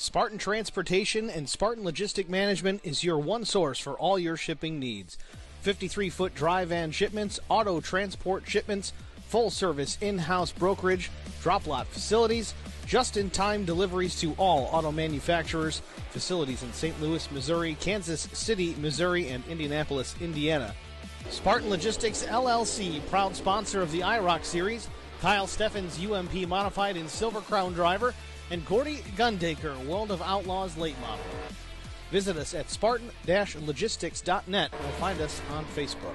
Spartan Transportation and Spartan Logistic Management is your one source for all your shipping needs. 53-foot dry van shipments, auto transport shipments, full-service in-house brokerage, drop lot facilities, just-in-time deliveries to all auto manufacturers, facilities in St. Louis, Missouri, Kansas City, Missouri, and Indianapolis, Indiana. Spartan Logistics LLC, proud sponsor of the IROC Series, Kyle Steffens UMP Modified and Silver Crown Driver, and Gordy Gundaker, World of Outlaws Late Model. Visit us at spartan-logistics.net or find us on Facebook.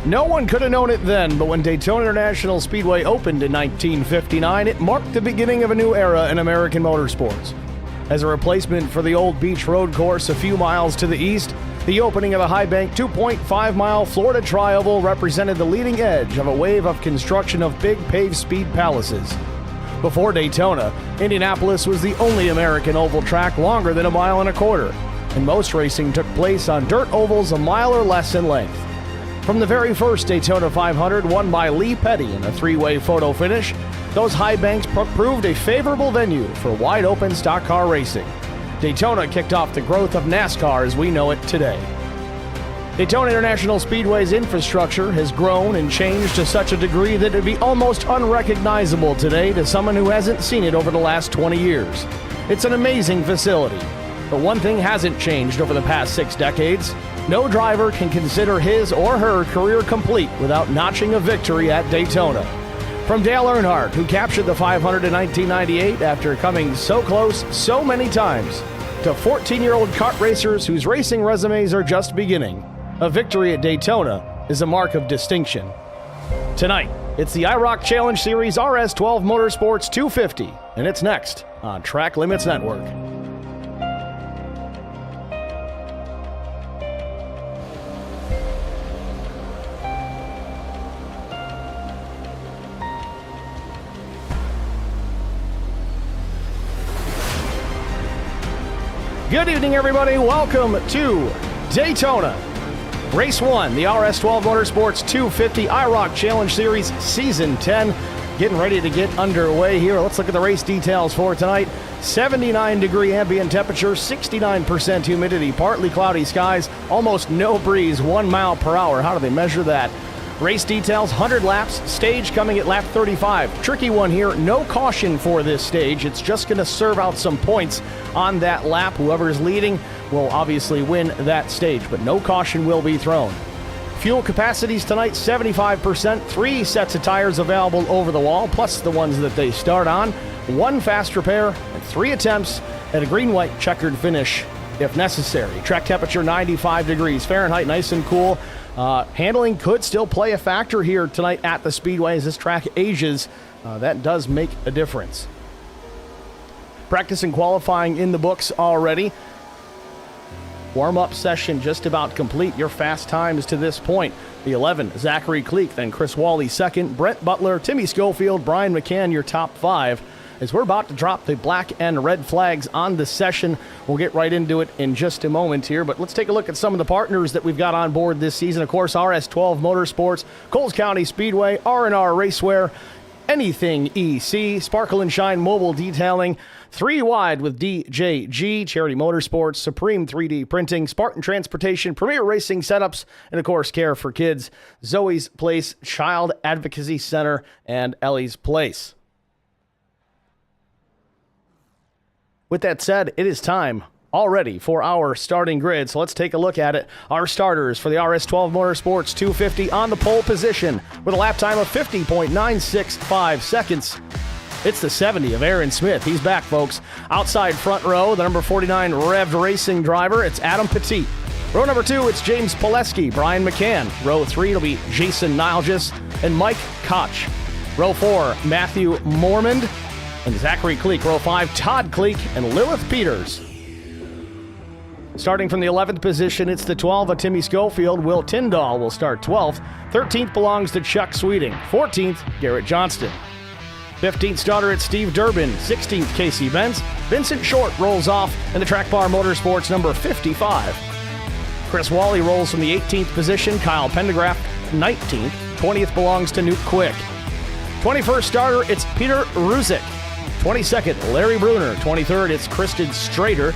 No one could have known it then, but when Daytona International Speedway opened in 1959, it marked the beginning of a new era in American motorsports. As a replacement for the old beach road course a few miles to the east, the opening of the high-bank 2.5-mile Florida Tri-Oval represented the leading edge of a wave of construction of big paved speed palaces. Before Daytona, Indianapolis was the only American oval track longer than 1.25 miles, and most racing took place on dirt ovals 1 mile or less in length. From the very first Daytona 500 won by Lee Petty in a three-way photo finish, those high banks proved a favorable venue for wide-open stock car racing. Daytona kicked off the growth of NASCAR as we know it today. Daytona International Speedway's infrastructure has grown and changed to such a degree that it would be almost unrecognizable today to someone who hasn't seen it over the last 20 years. It's an amazing facility, but one thing hasn't changed over the past 6 decades. No driver can consider his or her career complete without notching a victory at Daytona. From Dale Earnhardt, who captured the 500 in 1998 after coming so close so many times, to 14-year-old kart racers whose racing resumes are just beginning, a victory at Daytona is a mark of distinction. Tonight, it's the IROC Challenge Series RS12 Motorsports 250, and it's next on Track Limits Network. Good evening, everybody. Welcome to Daytona. Race 1, the RS12 Motorsports 250 IROC Challenge Series Season 10. Getting ready to get underway here. Let's look at the race details for tonight. 79-degree ambient temperature, 69% humidity, partly cloudy skies, almost no breeze, 1 mile per hour. How do they measure that? Race details, 100 laps, stage coming at lap 35. Tricky one here, no caution for this stage. It's just going to serve out some points on that lap. Whoever is leading will obviously win that stage, but no caution will be thrown. Fuel capacities tonight, 75%, 3 sets of tires available over the wall, plus the ones that they start on, 1 fast repair, and 3 attempts at a green-white checkered finish if necessary. Track temperature, 95 degrees Fahrenheit, nice and cool. Handling could still play a factor here tonight at the Speedway as this track ages. That does make a difference. Practice and qualifying in the books already. Warm-up session just about complete. Your fast times to this point. The 11, Zachary Cleek, then Chris Wally second, Brent Butler, Timmy Schofield, Brian McCann, your top 5. As we're about to drop the black and red flags on the session, we'll get right into it in just a moment here. But let's take a look at some of the partners that we've got on board this season. Of course, RS12 Motorsports, Coles County Speedway, R&R Racewear, Anything EC, Sparkle and Shine Mobile Detailing, 3 Wide with DJG, Charity Motorsports, Supreme 3D Printing, Spartan Transportation, Premier Racing Setups, and of course, Care for Kids, Zoe's Place, Child Advocacy Center, and Ellie's Place. With that said, it is time already for our starting grid, so let's take a look at it. Our starters for the RS12 Motorsports 250 on the pole position with a lap time of 50.965 seconds. It's the 70 of Aaron Smith. He's back, folks. Outside front row, the number 49 Revved Racing driver, it's Adam Petit. Row number 2, it's James Pileski, Brian McCann. Row 3, it'll be Jason Nilgis and Mike Koch. Row 4, Matthew Mormond and Zachary Cleek. Row 5, Todd Cleek and Lilith Peters. Starting from the 11th position, it's the 12 of Timmy Schofield. Will Tyndall will start 12th. 13th belongs to Chuck Sweeting. 14th, Garrett Johnston. 15th starter, it's Steve Durbin. 16th, Casey Benz. Vincent Short rolls off in the Track Bar Motorsports number 55. Chris Wally rolls from the 18th position. Kyle Pendergraft, 19th. 20th belongs to Newt Quick. 21st starter, it's Peter Ruzick. 22nd, Larry Bruner. 23rd, it's Kristen Strader.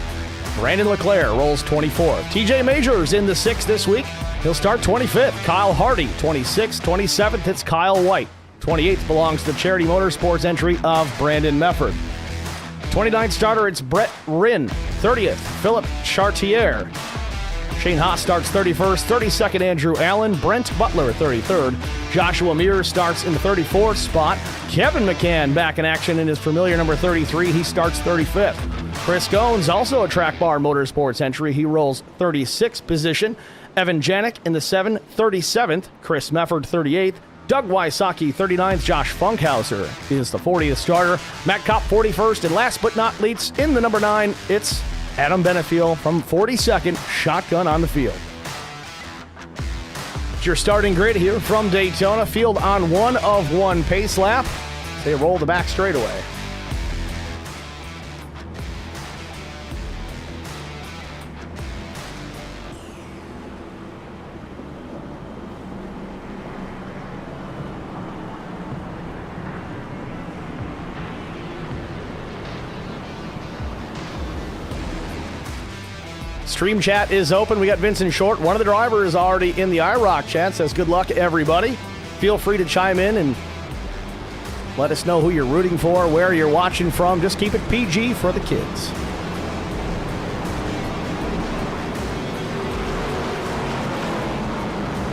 Brandon LeClaire rolls 24th. TJ Majors in the 6th this week. He'll start 25th. Kyle Hardy, 26th. 27th, it's Kyle White. 28th belongs to the Charity Motorsports entry of Brandon Mefford. 29th starter, it's Brett Rinn. 30th, Philip Chartier. Shane Haas starts 31st. 32nd, Andrew Allen. Brent Butler, 33rd. Joshua Mears starts in the 34th spot. Kevin McCann back in action in his familiar number 33. He starts 35th. Chris Goins, also a Track Bar Motorsports entry. He rolls 36th position. Evan Janik in the 37th. Chris Mefford, 38th. Doug Wysocki, 39th. Josh Funkhauser is the 40th starter. Matt Kopp, 41st. And last but not least, in the number 9, it's Adam Benefiel from 42nd, shotgun on the field. It's your starting grid here from Daytona. Field on 1 of 1 pace lap. They roll the back straightaway. Stream chat is open. We got Vincent Short. One of the drivers is already in the IROC chat. Says good luck, everybody. Feel free to chime in and let us know who you're rooting for, where you're watching from. Just keep it PG for the kids.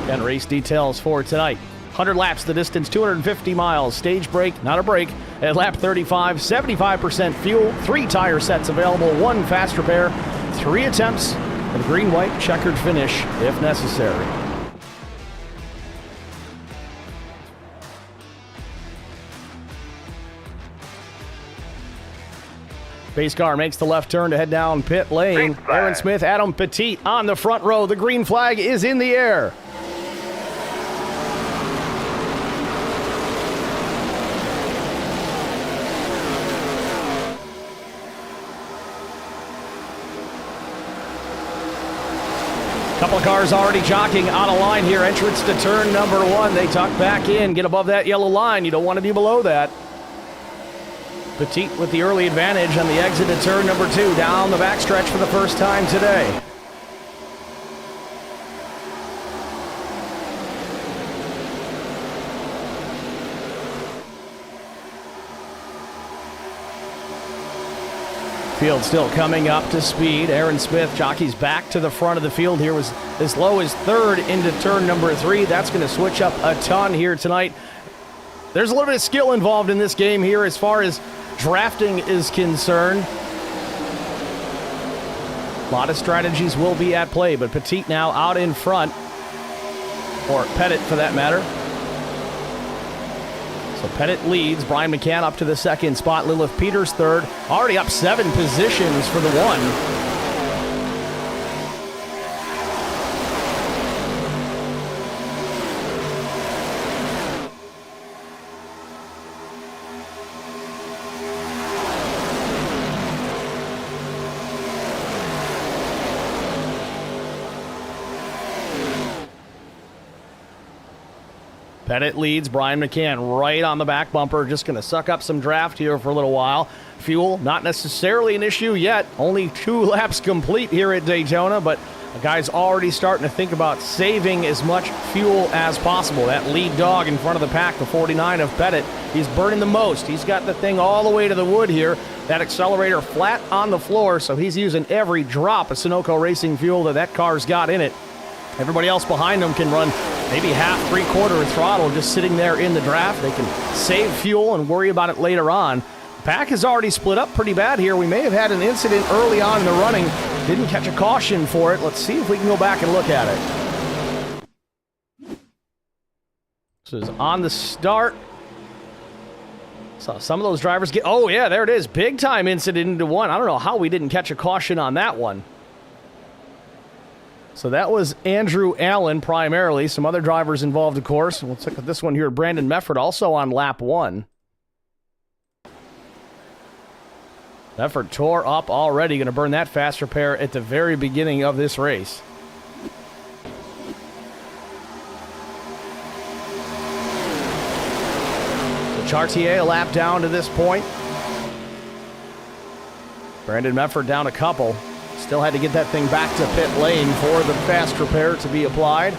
And race details for tonight. 100 laps, the distance, 250 miles. Stage break, not a break, at lap 35. 75% fuel, 3 tire sets available, 1 fast repair, 3 attempts, and a green-white checkered finish if necessary. Pace car makes the left turn to head down pit lane. Aaron Smith, Adam Petit on the front row. The green flag is in the air. Couple of cars already jockeying out of line here. Entrance to turn number 1. They tuck back in, get above that yellow line. You don't want to be below that. Petit with the early advantage on the exit to turn number 2. Down the backstretch for the first time today. Field still coming up to speed. Aaron Smith jockeys back to the front of the field here. Was as low as 3rd into turn number 3. That's going to switch up a ton here tonight. There's a little bit of skill involved in this game here as far as drafting is concerned. A lot of strategies will be at play, but Petit now out in front, or Pettit for that matter. So Pettit leads. Brian McCann up to the second spot. Lilith Peters third. Already up 7 positions for the one. Pettit leads. Brian McCann right on the back bumper. Just going to suck up some draft here for a little while. Fuel, not necessarily an issue yet. Only 2 laps complete here at Daytona, but the guy's already starting to think about saving as much fuel as possible. That lead dog in front of the pack, the 49 of Pettit, he's burning the most. He's got the thing all the way to the wood here. That accelerator flat on the floor, so he's using every drop of Sunoco Racing fuel that car's got in it. Everybody else behind him can run maybe half, 3/4 throttle just sitting there in the draft. They can save fuel and worry about it later on. The pack has already split up pretty bad here. We may have had an incident early on in the running. Didn't catch a caution for it. Let's see if we can go back and look at it. This is on the start. Saw some of those drivers get... Oh, yeah, there it is. Big time incident into one. I don't know how we didn't catch a caution on that one. So that was Andrew Allen primarily. Some other drivers involved, of course. Let's look at this one here. Brandon Mefford also on lap 1. Mefford tore up already. Going to burn that fast repair at the very beginning of this race. So Chartier a lap down to this point. Brandon Mefford down a couple. Still had to get that thing back to pit lane for the fast repair to be applied.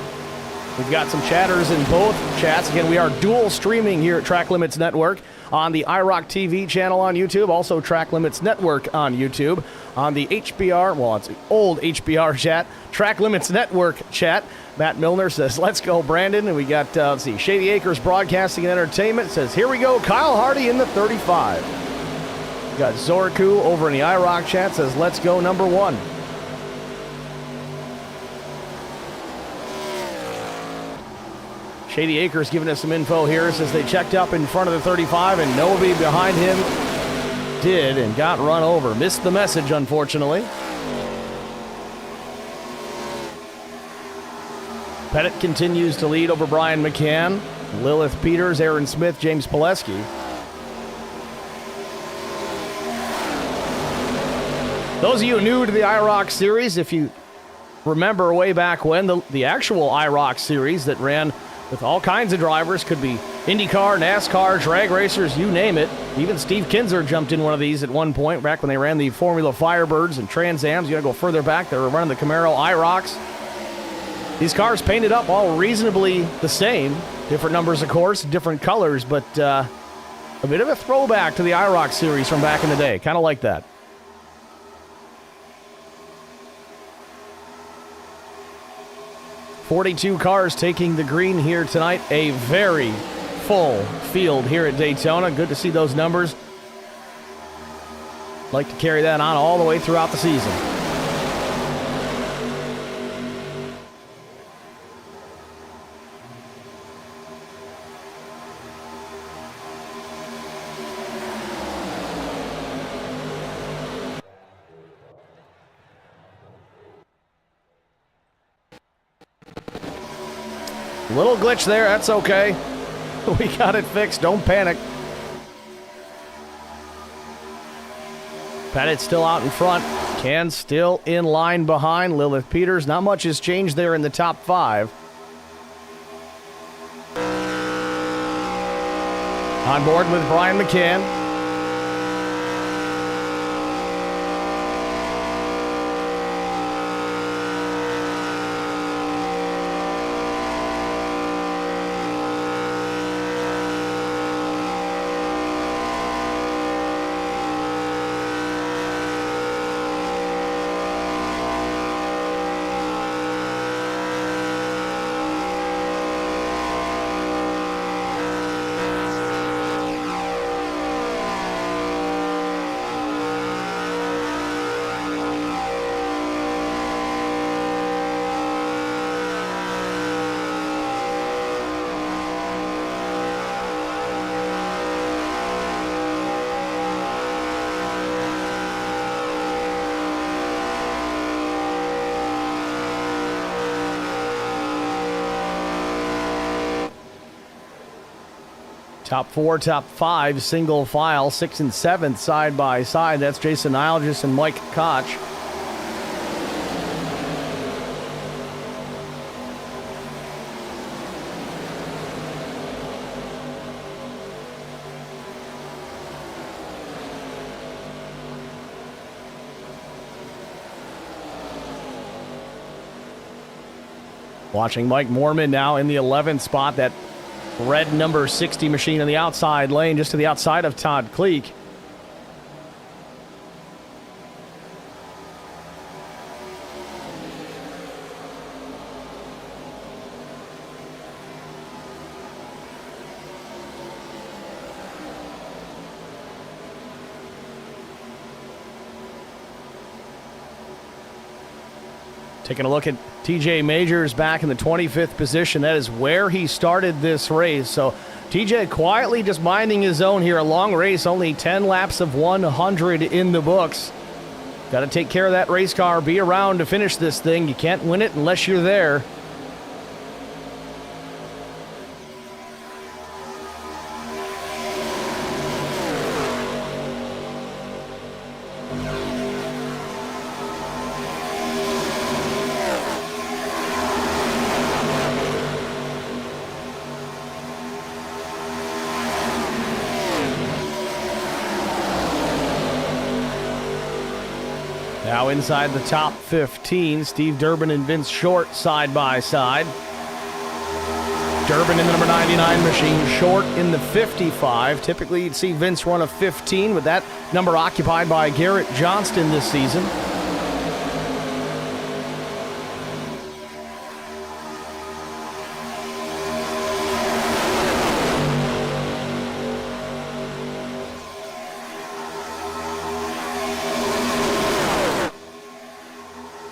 We've got some chatters in both chats. Again, we are dual streaming here at Track Limits Network on the IROC TV channel on YouTube, also Track Limits Network on YouTube. On the HBR, well, it's the old HBR chat, Track Limits Network chat, Matt Milner says, let's go, Brandon. And we got, let's see, Shady Acres Broadcasting and Entertainment says, here we go, Kyle Hardy in the 35. Got Zorku over in the IROC chat, says, let's go, number 1. Shady Acres giving us some info here. Says they checked up in front of the 35, and nobody behind him did and got run over. Missed the message, unfortunately. Pettit continues to lead over Brian McCann, Lilith Peters, Aaron Smith, James Pileski. Those of you new to the IROC series, if you remember way back when, the actual IROC series that ran with all kinds of drivers, could be IndyCar, NASCAR, drag racers, you name it. Even Steve Kinzer jumped in one of these at one point, back when they ran the Formula Firebirds and Trans Ams. You gotta go further back, they were running the Camaro IROCs. These cars painted up all reasonably the same. Different numbers, of course, different colors, but a bit of a throwback to the IROC series from back in the day. Kind of like that. .42 cars taking the green here tonight. A very full field here at Daytona. Good to see those numbers. Like to carry that on all the way throughout the season. Little glitch there, that's okay. We got it fixed, don't panic. Pettit still out in front. Can still in line behind Lilith Peters. Not much has changed there in the top 5. On board with Brian McCann. Top 4, top 5, single file, 6th and 7th side by side. That's Jason Algis and Mike Koch. Watching Mike Mormon now in the 11th spot. That red number 60 machine in the outside lane, just to the outside of Todd Kleek. Taking a look at TJ Majors back in the 25th position. That is where he started this race. So TJ quietly just minding his own here. A long race, only 10 laps of 100 in the books. Got to take care of that race car, be around to finish this thing. You can't win it unless you're there. Now inside the top 15, Steve Durbin and Vince Short side by side. Durbin in the number 99 machine, Short in the 55. Typically you'd see Vince run a 15, with that number occupied by Garrett Johnston this season.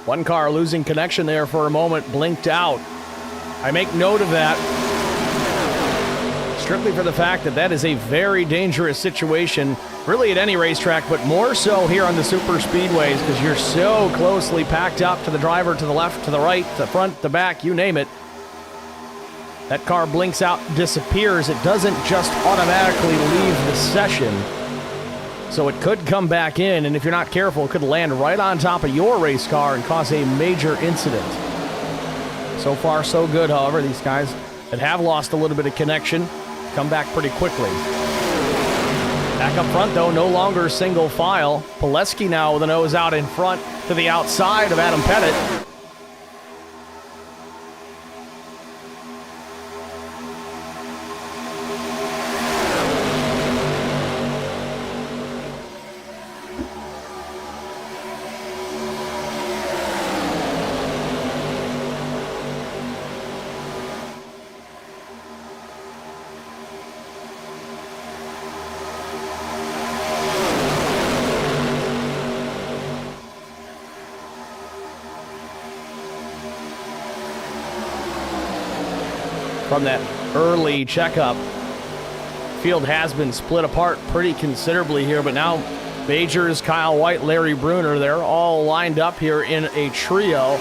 One car losing connection there for a moment, blinked out. I make note of that strictly for the fact that that is a very dangerous situation, really at any racetrack, but more so here on the super speedways, because you're so closely packed up to the driver, to the left, to the right, to the front, the back, you name it. That car blinks out, disappears. It doesn't just automatically leave the session. So it could come back in, and if you're not careful, it could land right on top of your race car and cause a major incident. So far, so good, however. These guys that have lost a little bit of connection come back pretty quickly. Back up front, though, no longer single file. Pileski now with a nose out in front to the outside of Adam Pettit. From that early checkup, field has been split apart pretty considerably here, but now Majors, Kyle White, Larry Bruner, they're all lined up here in a trio,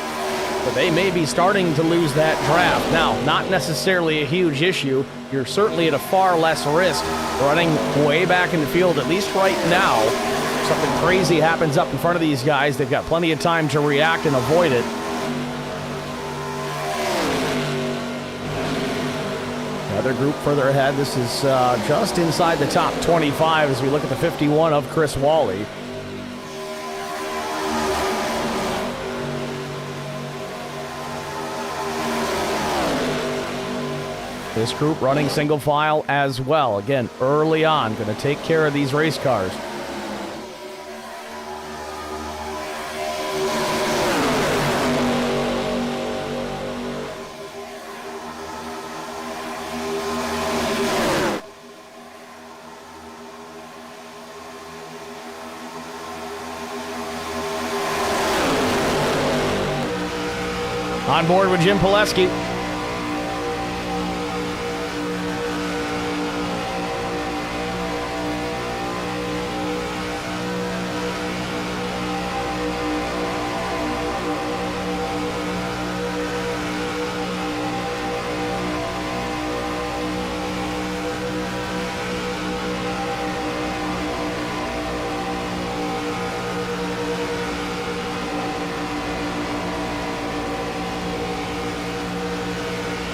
but they may be starting to lose that draft. Now, not necessarily a huge issue. You're certainly at a far less risk running way back in the field, at least right now. If something crazy happens up in front of these guys, they've got plenty of time to react and avoid it. Another group further ahead. This is just inside the top 25 as we look at the 51 of Chris Wally. This group running single file as well. Again, early on, going to take care of these race cars. On board with Jim Pileski.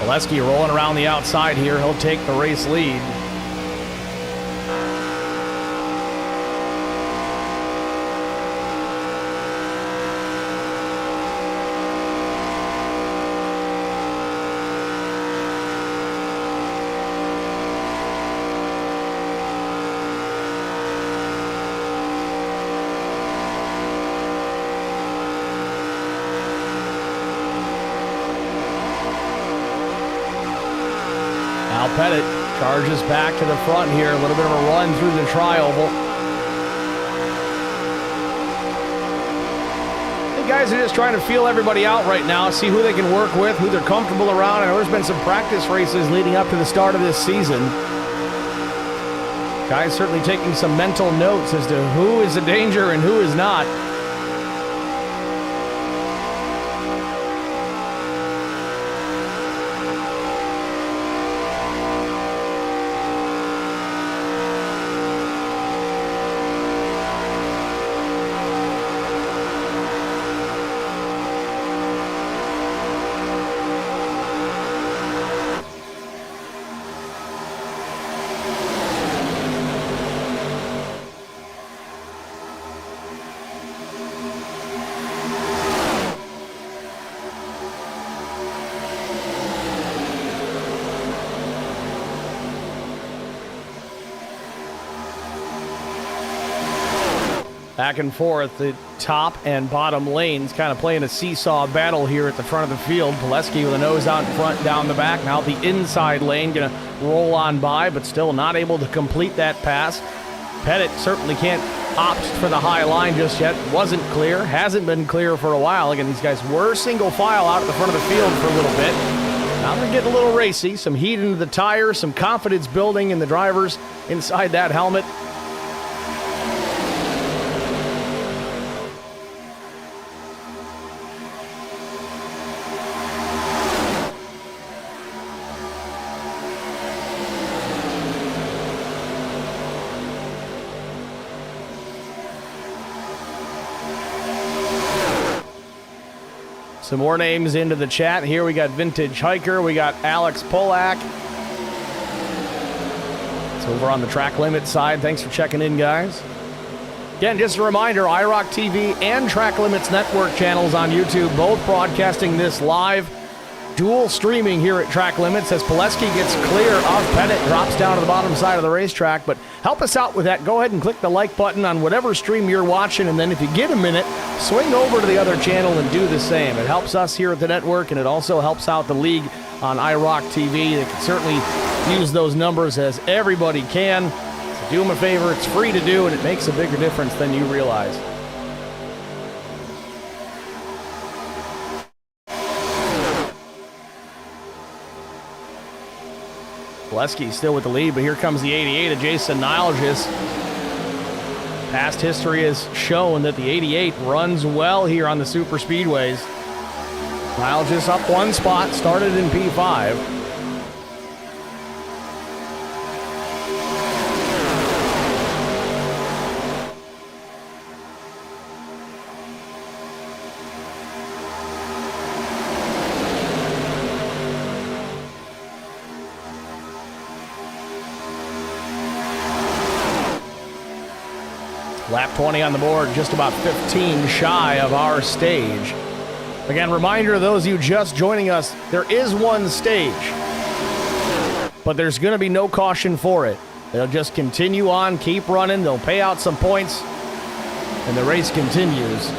Pileski rolling around the outside here. He'll take the race lead. Pettit charges back to the front here. A little bit of a run through the tri-oval. The guys are just trying to feel everybody out right now, see who they can work with, who they're comfortable around. I know there's been some practice races leading up to the start of this season. Guys certainly taking some mental notes as to who is a danger and who is not. Back and forth, the top and bottom lanes kind of playing a seesaw battle here at the front of the field. Pileski with a nose out in front, down the back. Now the inside lane going to roll on by, but still not able to complete that pass. Pettit certainly can't opt for the high line just yet. Wasn't clear, hasn't been clear for a while. Again, these guys were single file out at the front of the field for a little bit. Now they're getting a little racy, some heat into the tires, some confidence building in the drivers inside that helmet. Some more names into the chat. Here we got Vintage Hiker. We got Alex Polak. It's over on the Track Limit side. Thanks for checking in, guys. Again, just a reminder, IROC TV and Track Limits Network channels on YouTube, both broadcasting this live. Dual streaming here at Track Limits as Pileski gets clear of Pettit, drops down to the bottom side of the racetrack. But help us out with that. Go ahead and click the like button on whatever stream you're watching, and then if you get a minute, swing over to the other channel and do the same. It helps us here at the network, and it also helps out the league on IROC TV. They can certainly use those numbers as everybody can. So do them a favor. It's free to do, and it makes a bigger difference than you realize. Pileski still with the lead, but here comes the 88 of Jason Nilges. Past history has shown that the 88 runs well here on the super speedways. Nilges up one spot, started in P5. Lap 20 on the board, just about 15 shy of our stage. Again, reminder to those of you just joining us, there is one stage, but there's going to be no caution for it. They'll just continue on, keep running, they'll pay out some points, and the race continues.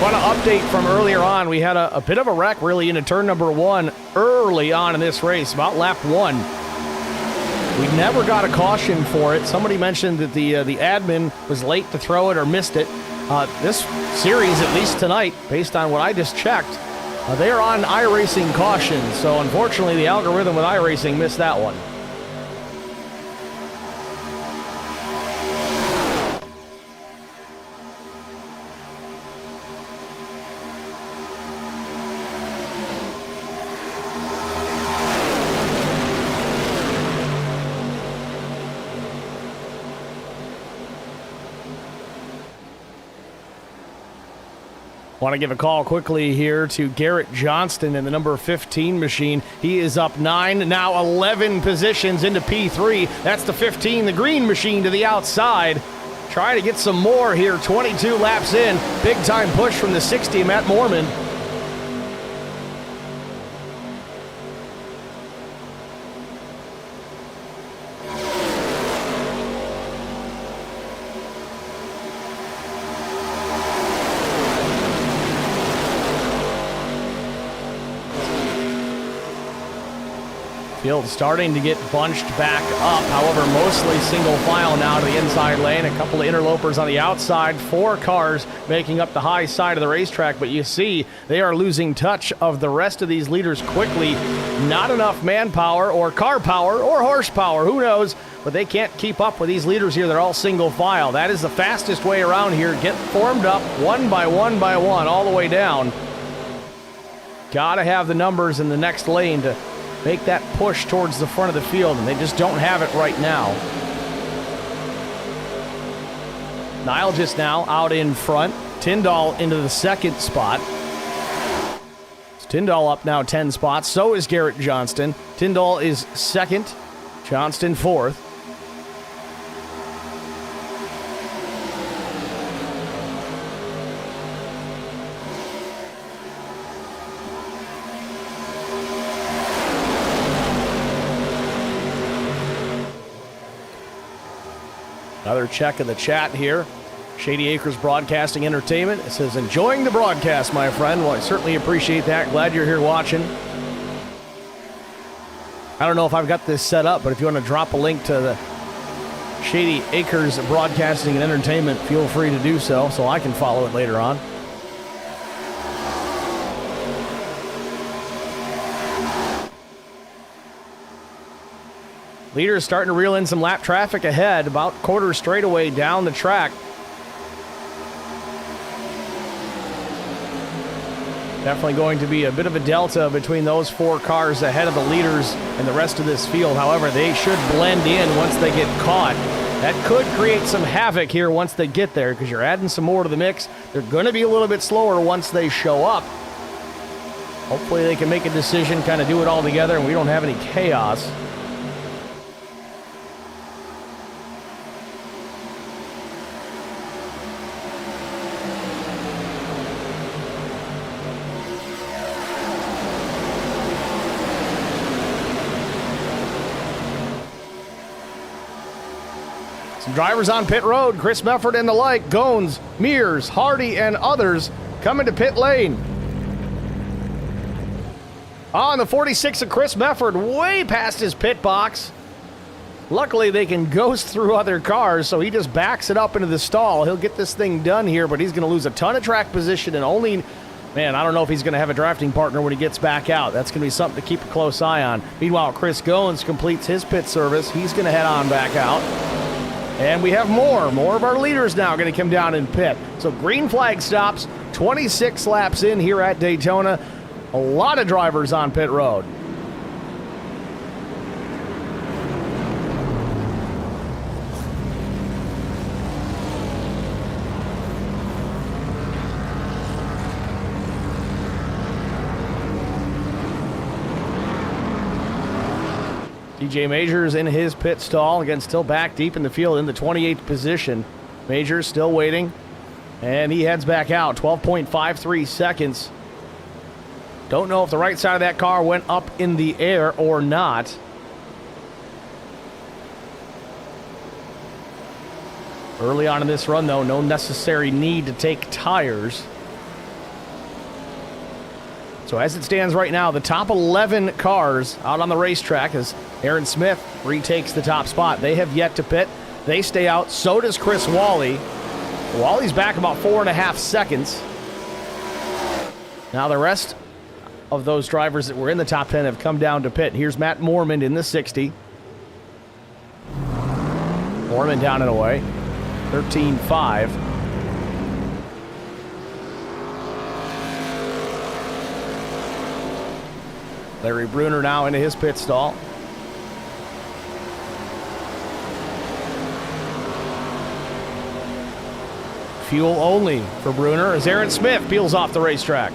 Want to update from earlier on. We had a bit of a wreck really into turn number one early on in this race, about lap one. We never got a caution for it. Somebody mentioned that the admin was late to throw it or missed it. This series, at least tonight, based on what I just checked, they are on iRacing caution. So unfortunately, the algorithm with iRacing missed that one. Want to give a call quickly here to Garrett Johnston in the number 15 machine. He is up 9, now 11 positions into P3. That's the 15, the green machine to the outside. Trying to get some more here, 22 laps in. Big time push from the 60, Matt Mormon. Field starting to get bunched back up, however, mostly single file now to the inside lane. A couple of interlopers on the outside, 4 cars making up the high side of the racetrack, but you see they are losing touch of the rest of these leaders quickly. Not enough manpower or car power or horsepower, who knows, but they can't keep up with these leaders here. They're all single file. That is the fastest way around here. Get formed up one by one by one all the way down. Gotta have the numbers in the next lane to make that push towards the front of the field, and they just don't have it right now. Nile just now out in front. Tyndall into the second spot. It's Tyndall up now 10 spots. So is Garrett Johnston. Tyndall is second. Johnston fourth. Another check of the chat here. Shady Acres Broadcasting Entertainment. It says, enjoying the broadcast, my friend. Well, I certainly appreciate that. Glad you're here watching. I don't know if I've got this set up, but if you want to drop a link to the Shady Acres Broadcasting and Entertainment, feel free to do so I can follow it later on. Leaders starting to reel in some lap traffic ahead, about quarter straightaway down the track. Definitely going to be a bit of a delta between those 4 cars ahead of the leaders and the rest of this field. However, they should blend in once they get caught. That could create some havoc here once they get there, because you're adding some more to the mix. They're going to be a little bit slower once they show up. Hopefully they can make a decision, kind of do it all together, and we don't have any chaos. Some drivers on pit road, Chris Mefford and the like, Gones, Mears, Hardy, and others coming to pit lane. On the 46 of Chris Mefford, way past his pit box. Luckily, they can ghost through other cars, so he just backs it up into the stall. He'll get this thing done here, but he's going to lose a ton of track position and only... Man, I don't know if he's going to have a drafting partner when he gets back out. That's going to be something to keep a close eye on. Meanwhile, Chris Goins completes his pit service. He's going to head on back out. And we have more of our leaders now going to come down and pit. So green flag stops, 26 laps in here at Daytona. A lot of drivers on pit road. TJ Majors in his pit stall. Again, still back deep in the field in the 28th position. Majors still waiting. And he heads back out. 12.53 seconds. Don't know if the right side of that car went up in the air or not. Early on in this run, though, no necessary need to take tires. So as it stands right now, the top 11 cars out on the racetrack as Aaron Smith retakes the top spot. They have yet to pit. They stay out. So does Chris Wally. Wally's back about 4.5 seconds. Now the rest of those drivers that were in the top 10 have come down to pit. Here's Matt Mormon in the 60. Mormon down and away. 13.5. Larry Bruner now into his pit stall. fuel only for Bruner as Aaron Smith peels off the racetrack.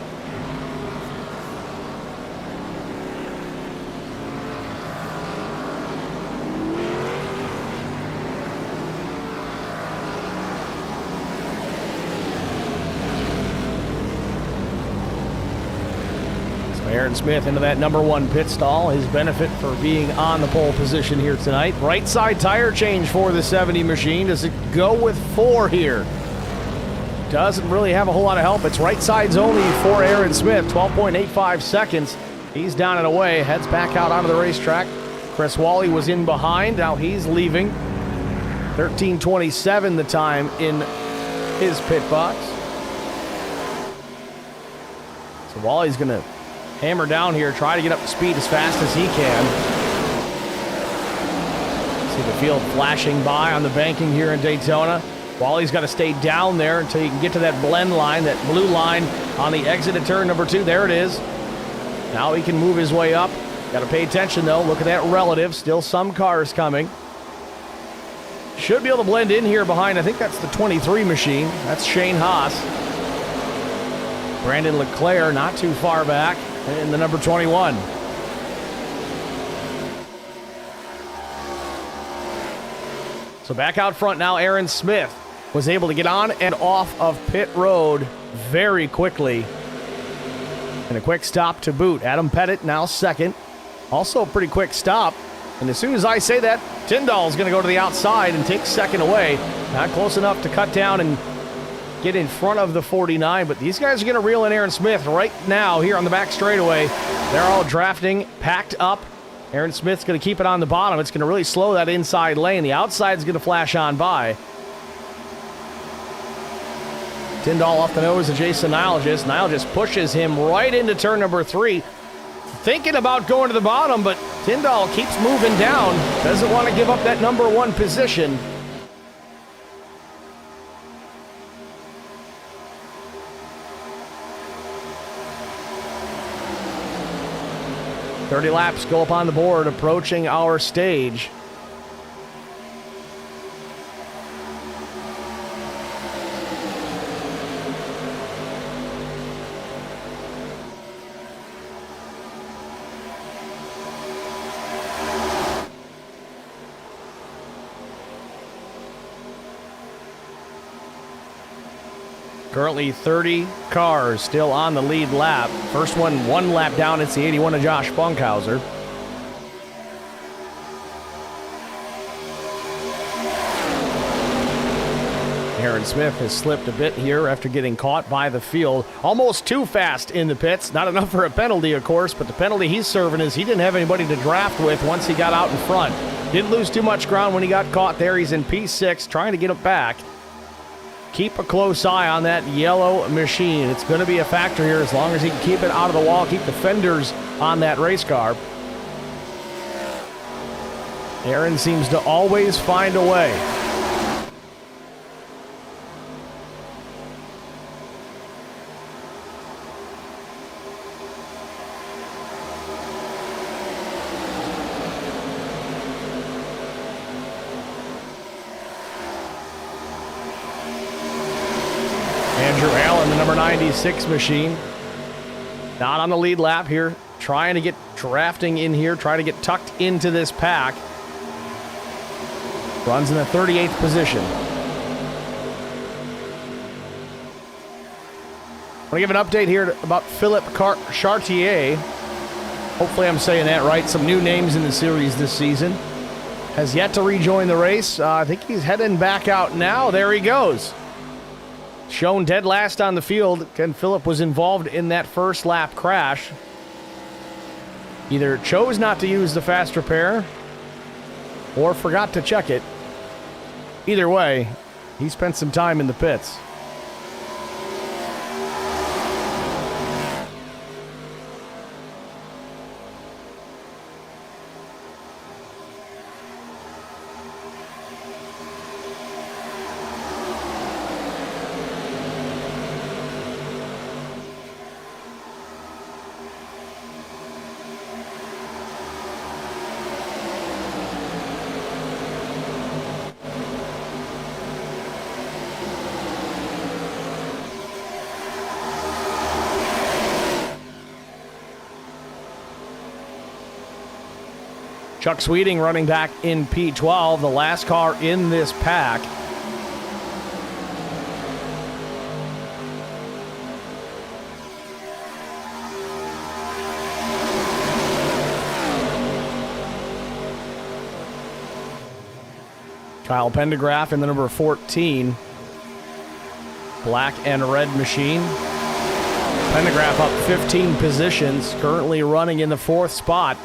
Aaron Smith into that number 1 pit stall. His benefit for being on the pole position here tonight. Right side tire change for the 70 machine. Does it go with 4 here? Doesn't really have a whole lot of help. It's right sides only for Aaron Smith. 12.85 seconds. He's down and away. Heads back out onto the racetrack. Chris Wally was in behind. Now he's leaving. 13:27 the time in his pit box. So Wally's going to hammer down here, try to get up to speed as fast as he can. See the field flashing by on the banking here in Daytona. Wally's got to stay down there until you can get to that blend line, that blue line on the exit of turn number 2. There it is. Now he can move his way up. Got to pay attention though. Look at that relative. Still some cars coming. Should be able to blend in here behind, I think that's the 23 machine. That's Shane Haas. Brandon Leclerc not too far back in the number 21. So back out front now, Aaron Smith was able to get on and off of pit road very quickly. And a quick stop to boot. Adam Pettit now second. Also a pretty quick stop. And as soon as I say that, Tyndall's going to go to the outside and take second away. Not close enough to cut down and get in front of the 49, but these guys are going to reel in Aaron Smith right now here on the back straightaway. They're all drafting, packed up. Aaron Smith's going to keep it on the bottom. It's going to really slow that inside lane. The outside's going to flash on by. Tyndall off the nose of Jason Nilgis. Nilgis pushes him right into turn number 3. Thinking about going to the bottom, but Tyndall keeps moving down. Doesn't want to give up that number 1 position. .30 laps go up on the board, approaching our stage. Currently 30 cars still on the lead lap. First one lap down. It's the 81 of Josh Funkhauser. Aaron Smith has slipped a bit here after getting caught by the field. Almost too fast in the pits. Not enough for a penalty, of course, but the penalty he's serving is he didn't have anybody to draft with once he got out in front. Didn't lose too much ground when he got caught there. He's in P6 trying to get it back. Keep a close eye on that yellow machine. It's going to be a factor here as long as he can keep it out of the wall, keep the fenders on that race car. Aaron seems to always find a way. Andrew Allen, the number 96 machine. Not on the lead lap here. Trying to get drafting in here. Trying to get tucked into this pack. Runs in the 38th position. I want to give an update here about Philip Chartier. Hopefully I'm saying that right. Some new names in the series this season. Has yet to rejoin the race. I think he's heading back out now. There he goes. Shown dead last on the field. Ken Phillip was involved in that first lap crash. Either chose not to use the fast repair or forgot to check it. Either way, he spent some time in the pits. Chuck Sweeting running back in P12, the last car in this pack. Kyle Pendergraph in the number 14. Black and red machine. Pendergraph up 15 positions, currently running in the 4th spot.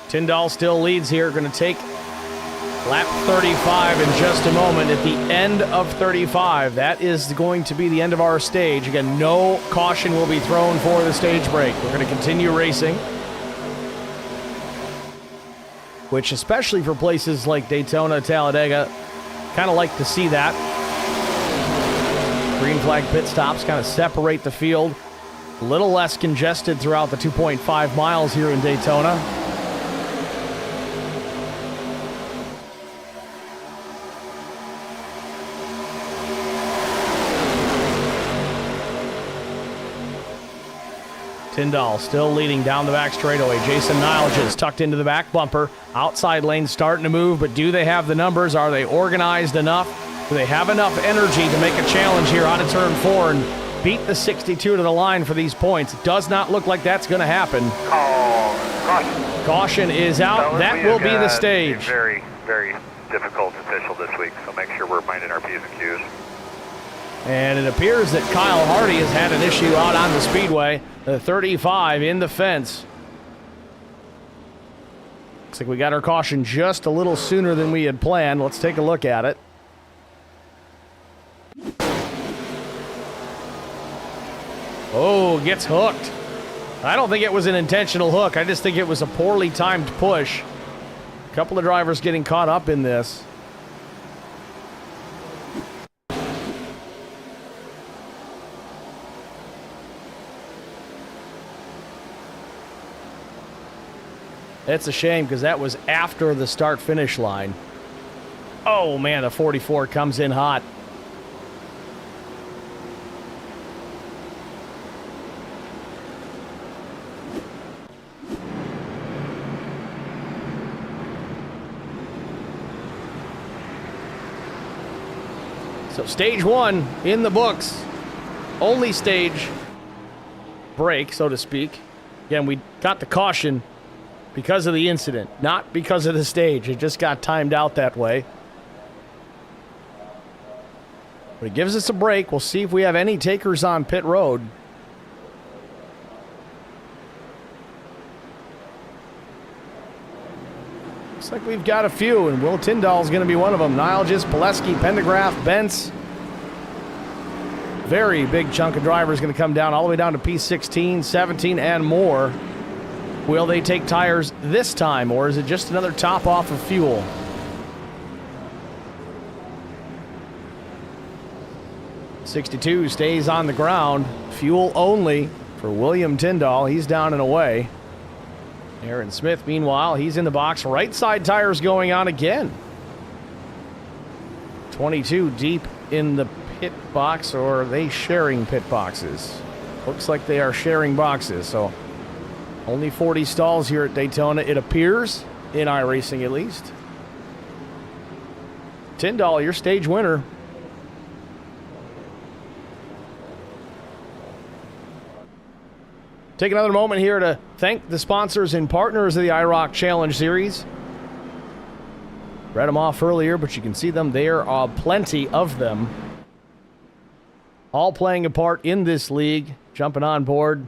Tyndall still leads here, going to take lap 35 in just a moment. At the end of 35, that is going to be the end of our stage. Again, no caution will be thrown for the stage break. We're going to continue racing, which especially for places like Daytona, Talladega, kind of like to see that. Green flag pit stops kind of separate the field. A little less congested throughout the 2.5 miles here in Daytona. Tyndall still leading down the back straightaway. Jason Niles just tucked into the back bumper. Outside lane starting to move, but do they have the numbers? Are they organized enough? Do they have enough energy to make a challenge here on a turn 4 and beat the 62 to the line for these points? It does not look like that's going to happen. Caution. Caution is out. That will be the stage. A very, very difficult official this week, so make sure we're minding our P's and Q's. And it appears that Kyle Hardy has had an issue out on the speedway. The 35 in the fence. Looks like we got our caution just a little sooner than we had planned. Let's take a look at it. Oh, gets hooked. I don't think it was an intentional hook. I just think it was a poorly timed push. A couple of drivers getting caught up in this. It's a shame because that was after the start-finish line. Oh, man, the 44 comes in hot. So stage 1 in the books. Only stage break, so to speak. Again, we got the caution because of the incident, not because of the stage. It just got timed out that way. But it gives us a break. We'll see if we have any takers on pit road. Looks like we've got a few, and Will Tyndall's going to be one of them. Nilgis, Pileski, Pendergraph, Bentz. Very big chunk of drivers going to come down all the way down to P16, 17, and more. Will they take tires this time, or is it just another top off of fuel? '62 stays on the ground. Fuel only for William Tyndall. He's down and away. Aaron Smith, meanwhile, he's in the box. Right side tires going on again. 22 deep in the pit box, or are they sharing pit boxes? Looks like they are sharing boxes, so only 40 stalls here at Daytona, it appears, in iRacing at least. Tyndall, your stage winner. Take another moment here to thank the sponsors and partners of the IROC Challenge Series. Read them off earlier, but you can see them. There are plenty of them. All playing a part in this league, jumping on board,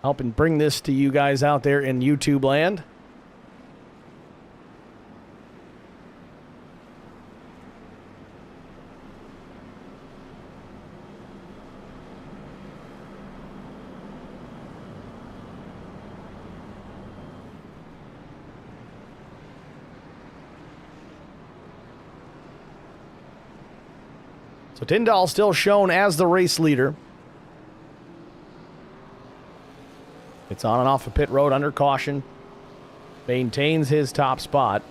helping bring this to you guys out there in YouTube land. So Tyndall still shown as the race leader. It's on and off of pit road under caution. Maintains his top spot.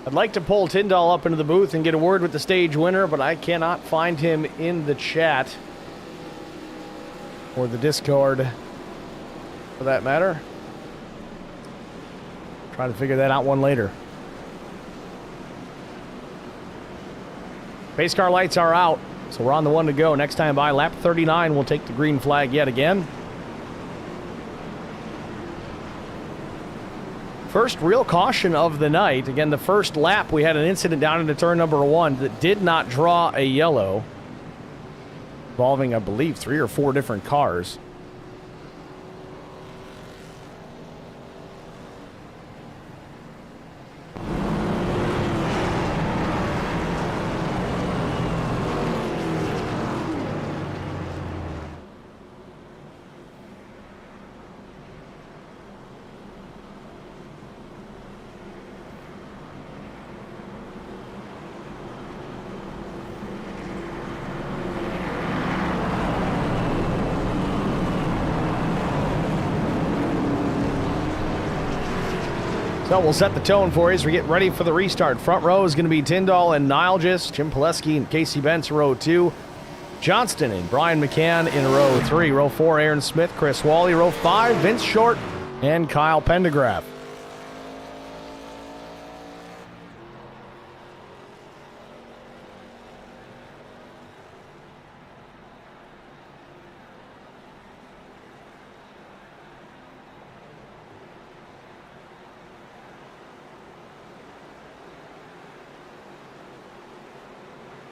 I'd like to pull Tyndall up into the booth and get a word with the stage winner, but I cannot find him in the chat or the Discord, for that matter. Try to figure that out one later. Pace car lights are out, so we're on the one to go. Next time by, lap 39, we'll take the green flag yet again. First real caution of the night. Again, the first lap, we had an incident down into turn number 1 that did not draw a yellow, involving, I believe, 3 or 4 different cars. So we'll set the tone for you as we get ready for the restart. Front row is going to be Tyndall and Nilgis, Jim Pileski and Casey Bentz, row 2. Johnston and Brian McCann in row 3. Row 4, Aaron Smith, Chris Wally. Row 5, Vince Short and Kyle Pendergraft.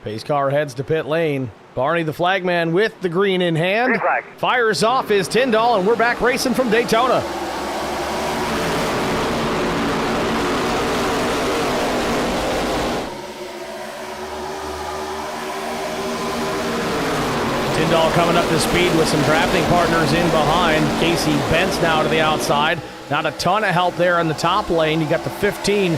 Pace car heads to pit lane. Barney the flagman with the green in hand. Green flag. Fires off his Tyndall, and we're back racing from Daytona. Tyndall coming up to speed with some drafting partners in behind. Casey Bentz now to the outside. Not a ton of help there in the top lane. You got the 15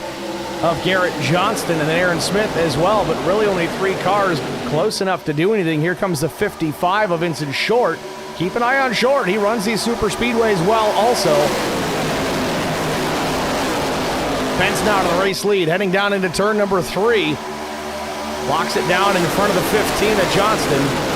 of Garrett Johnston and then Aaron Smith as well, but really only 3 cars close enough to do anything. Here comes the 55 of Vincent Short. Keep an eye on Short. He runs these super speedways well also. Bentz now to the race lead, heading down into turn number 3. Locks it down in front of the 15 of Johnston.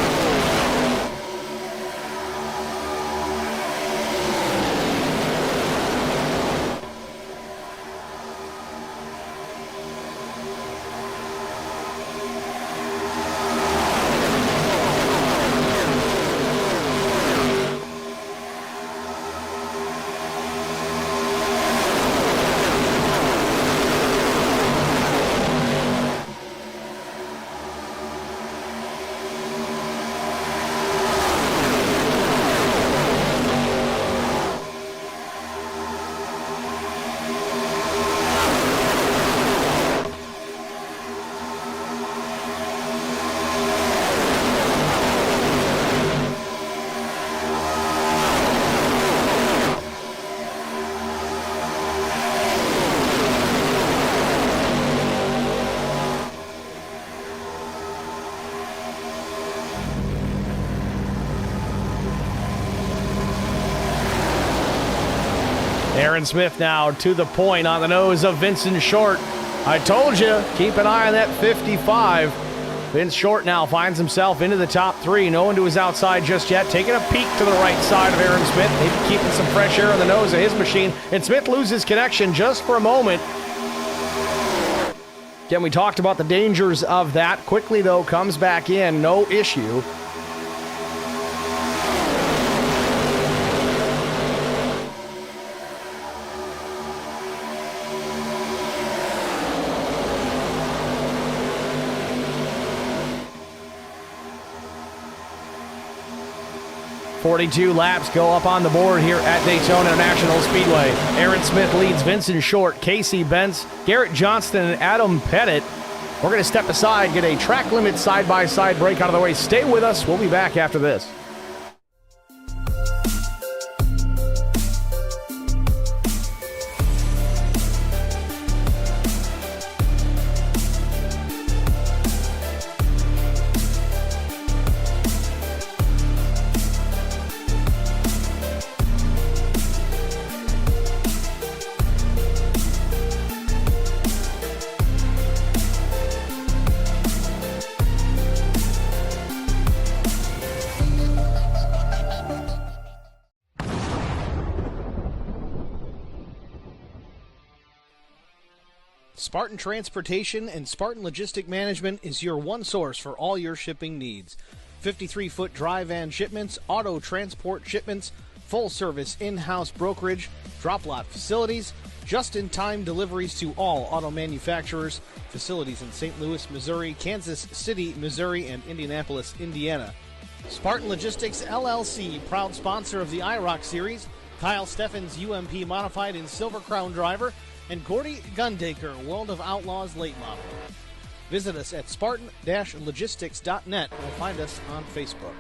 Aaron Smith now to the point on the nose of Vincent Short. I told you, keep an eye on that 55. Vince Short now finds himself into the top 3. No one to his outside just yet. Taking a peek to the right side of Aaron Smith. Maybe keeping some fresh air on the nose of his machine. And Smith loses connection just for a moment. Again, we talked about the dangers of that. Quickly, though, comes back in. No issue. 42 laps go up on the board here at Daytona International Speedway. Aaron Smith leads Vincent Short, Casey Bentz, Garrett Johnston, and Adam Pettit. We're going to step aside, get a track limit side-by-side break out of the way. Stay with us. We'll be back after this. Spartan Transportation and Spartan Logistic Management is your one source for all your shipping needs. 53-foot dry van shipments, auto transport shipments, full-service in-house brokerage, drop lot facilities, just-in-time deliveries to all auto manufacturers, facilities in St. Louis, Missouri, Kansas City, Missouri, and Indianapolis, Indiana. Spartan Logistics LLC, proud sponsor of the IROC Series, Kyle Steffens UMP Modified and Silver Crown Driver, and Gordy Gundaker, World of Outlaws Late Model. Visit us at spartan-logistics.net or find us on Facebook.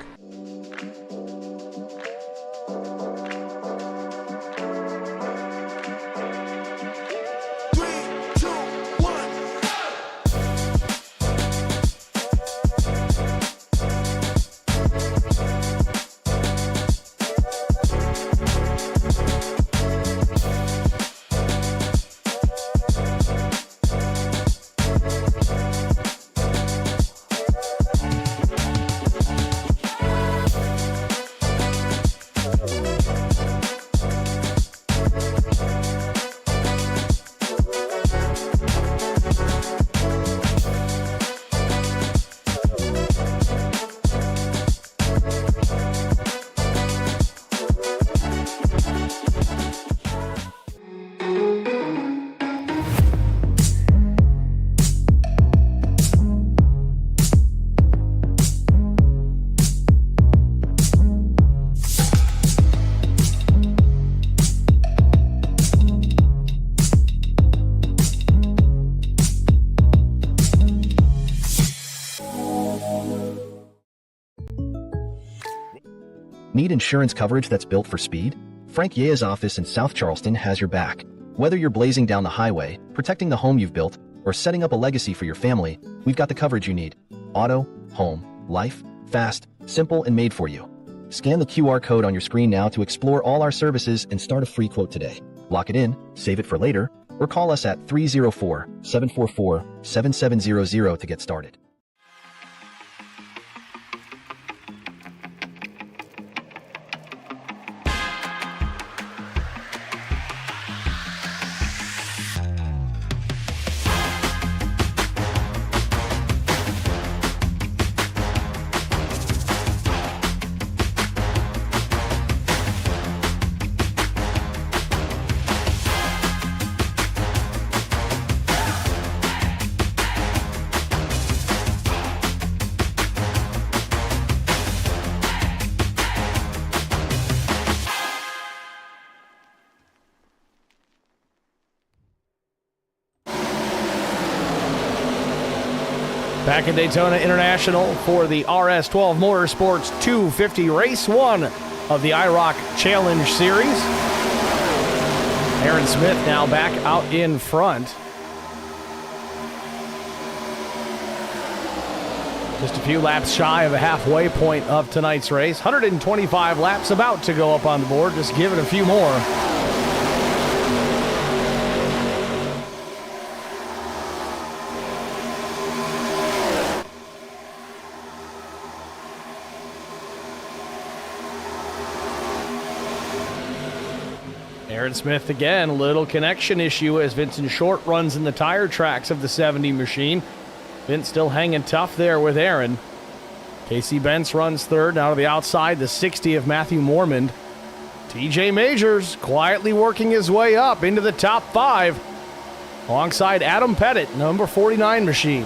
Need insurance coverage that's built for speed? Frank Yea's office in South Charleston has your back. Whether you're blazing down the highway, protecting the home you've built, or setting up a legacy for your family, we've got the coverage you need. Auto, home, life, fast, simple, and made for you. Scan the QR code on your screen now to explore all our services and start a free quote today. Lock it in, save it for later, or call us at 304-744-7700 to get started. Back in Daytona International for the RS12 Motorsports 250 Race 1 of the IROC Challenge Series. Aaron Smith now back out in front. Just a few laps shy of the halfway point of tonight's race. 125 laps about to go up on the board. Just give it a few more. Aaron Smith again, a little connection issue as Vincent Short runs in the tire tracks of the 70 machine. Vince still hanging tough there with Aaron. Casey Bentz runs third. Now to the outside, the 60 of Matthew Mormond. TJ Majors quietly working his way up into the top 5 alongside Adam Pettit, number 49 machine.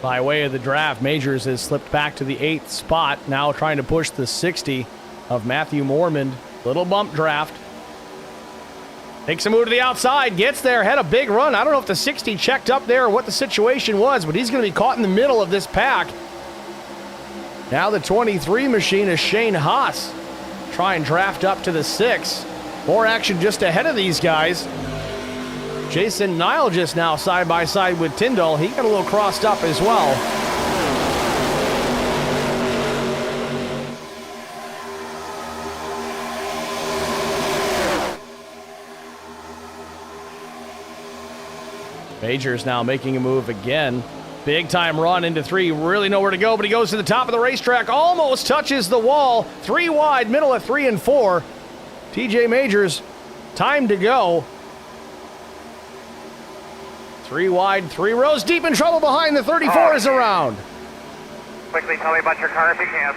By way of the draft, Majors has slipped back to the 8th spot, now trying to push the 60 of Matthew Mormond. Little bump draft. Takes a move to the outside, gets there, had a big run. I don't know if the 60 checked up there or what the situation was, but he's going to be caught in the middle of this pack. Now the 23 machine is Shane Haas. Try and draft up to the 6. More action just ahead of these guys. Jason Nile just now side by side with Tyndall. He got a little crossed up as well. Majors now making a move again. Big time run into 3. Really nowhere to go, but he goes to the top of the racetrack. Almost touches the wall. 3 wide, middle of 3 and 4. TJ Majors, time to go. 3 wide, 3 rows, deep in trouble behind. The 34 is around. Quickly tell me about your car if you can.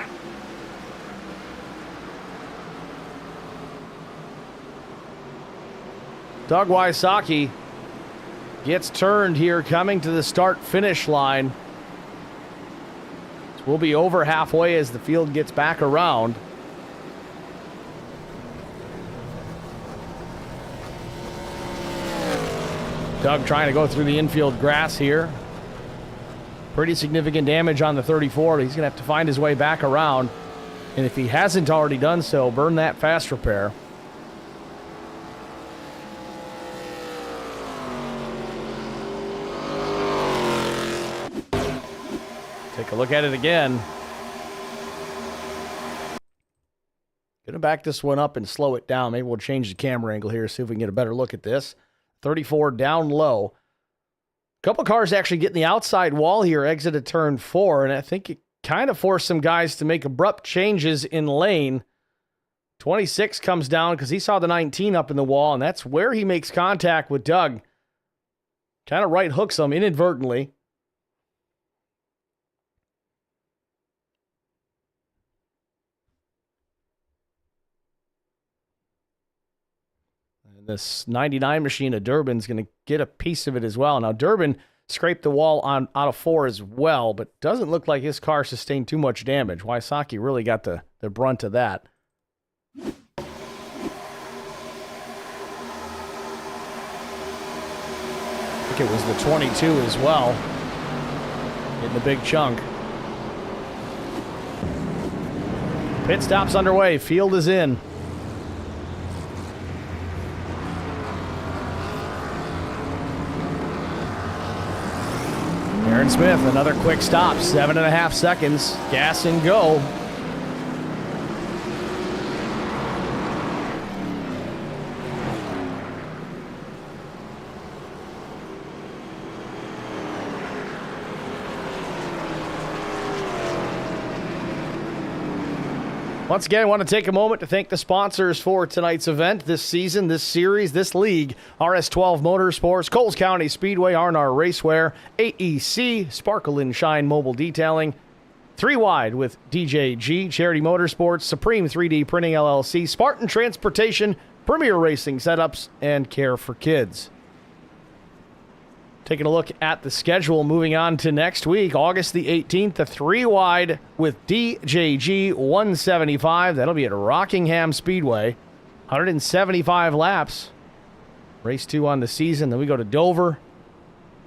Doug Wysocki gets turned here coming to the start-finish line. We'll be over halfway as the field gets back around. Doug trying to go through the infield grass here. Pretty significant damage on the 34. He's going to have to find his way back around. And if he hasn't already done so, burn that fast repair. Take a look at it again. Gonna back this one up and slow it down. Maybe we'll change the camera angle here, see if we can get a better look at this. 34 down low. A couple cars actually getting the outside wall here, exit at turn 4, and I think it kind of forced some guys to make abrupt changes in lane. 26 comes down because he saw the 19 up in the wall, and that's where he makes contact with Doug. Kind of right hooks him inadvertently. This 99 machine of Durbin's going to get a piece of it as well. Now, Durbin scraped the wall out of 4 as well, but doesn't look like his car sustained too much damage. Wysocki really got the brunt of that. I think it was the 22 as well. Getting the big chunk. Pit stop's underway. Field is in. Aaron Smith, another quick stop, 7.5 seconds, gas and go. Once again, I want to take a moment to thank the sponsors for tonight's event, this season, this series, this league. RS12 Motorsports, Coles County Speedway, R&R Racewear, AEC, Sparkle and Shine Mobile Detailing, 3 Wide with DJG, Charity Motorsports, Supreme 3D Printing LLC, Spartan Transportation, Premier Racing Setups, and Care for Kids. Taking a look at the schedule, moving on to next week, August the 18th, the 3 Wide with DJG 175. That'll be at Rockingham Speedway. 175 laps. Race 2 on the season. Then we go to Dover,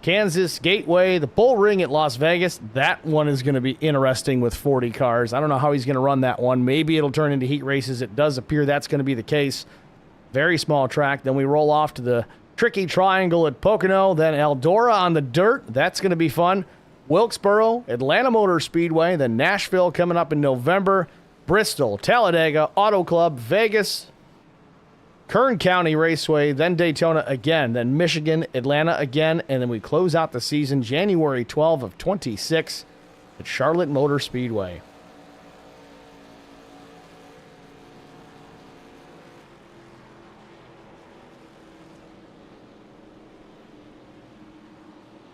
Kansas, Gateway, the Bull Ring at Las Vegas. That one is going to be interesting with 40 cars. I don't know how he's going to run that one. Maybe it'll turn into heat races. It does appear that's going to be the case. Very small track. Then we roll off to the Tricky Triangle at Pocono, then Eldora on the dirt. That's going to be fun. Wilkesboro, Atlanta Motor Speedway, then Nashville coming up in November, Bristol, Talladega, Auto Club, Vegas, Kern County Raceway, then Daytona again, then Michigan, Atlanta again, and then we close out the season January 12 of 26 at Charlotte Motor Speedway.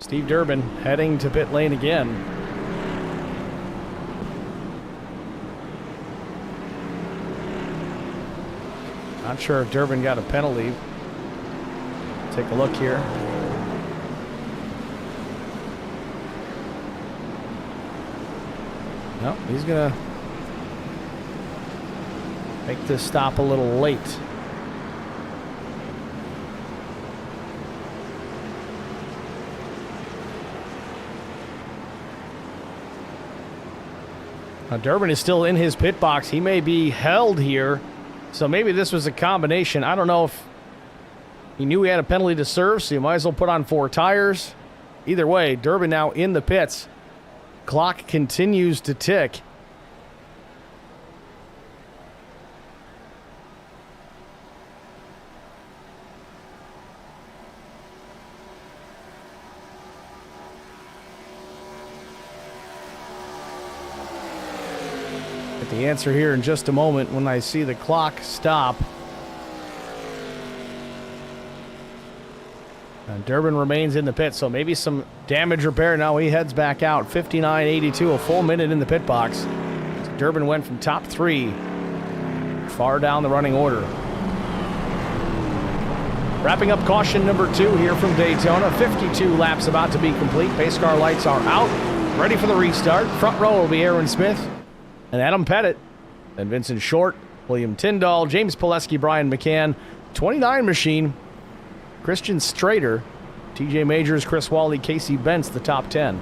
Steve Durbin heading to pit lane again. Not sure if Durbin got a penalty. Take a look here. No, he's going to make this stop a little late. Now, Durbin is still in his pit box. He may be held here. So maybe this was a combination. I don't know if he knew he had a penalty to serve, so he might as well put on 4 tires. Either way, Durbin now in the pits. Clock continues to tick. The answer here in just a moment when I see the clock stop. And Durbin remains in the pit, so maybe some damage repair. Now he heads back out. 59.82, a full minute in the pit box. So Durbin went from top 3 far down the running order. Wrapping up caution number 2 here from Daytona. 52 laps about to be complete. Pace car lights are out. Ready for the restart. Front row will be Aaron Smith and Adam Pettit, then Vincent Short, William Tyndall, James Pileski, Brian McCann, 29 machine, Christian Strader, TJ Majors, Chris Wally, Casey Bentz, the top 10.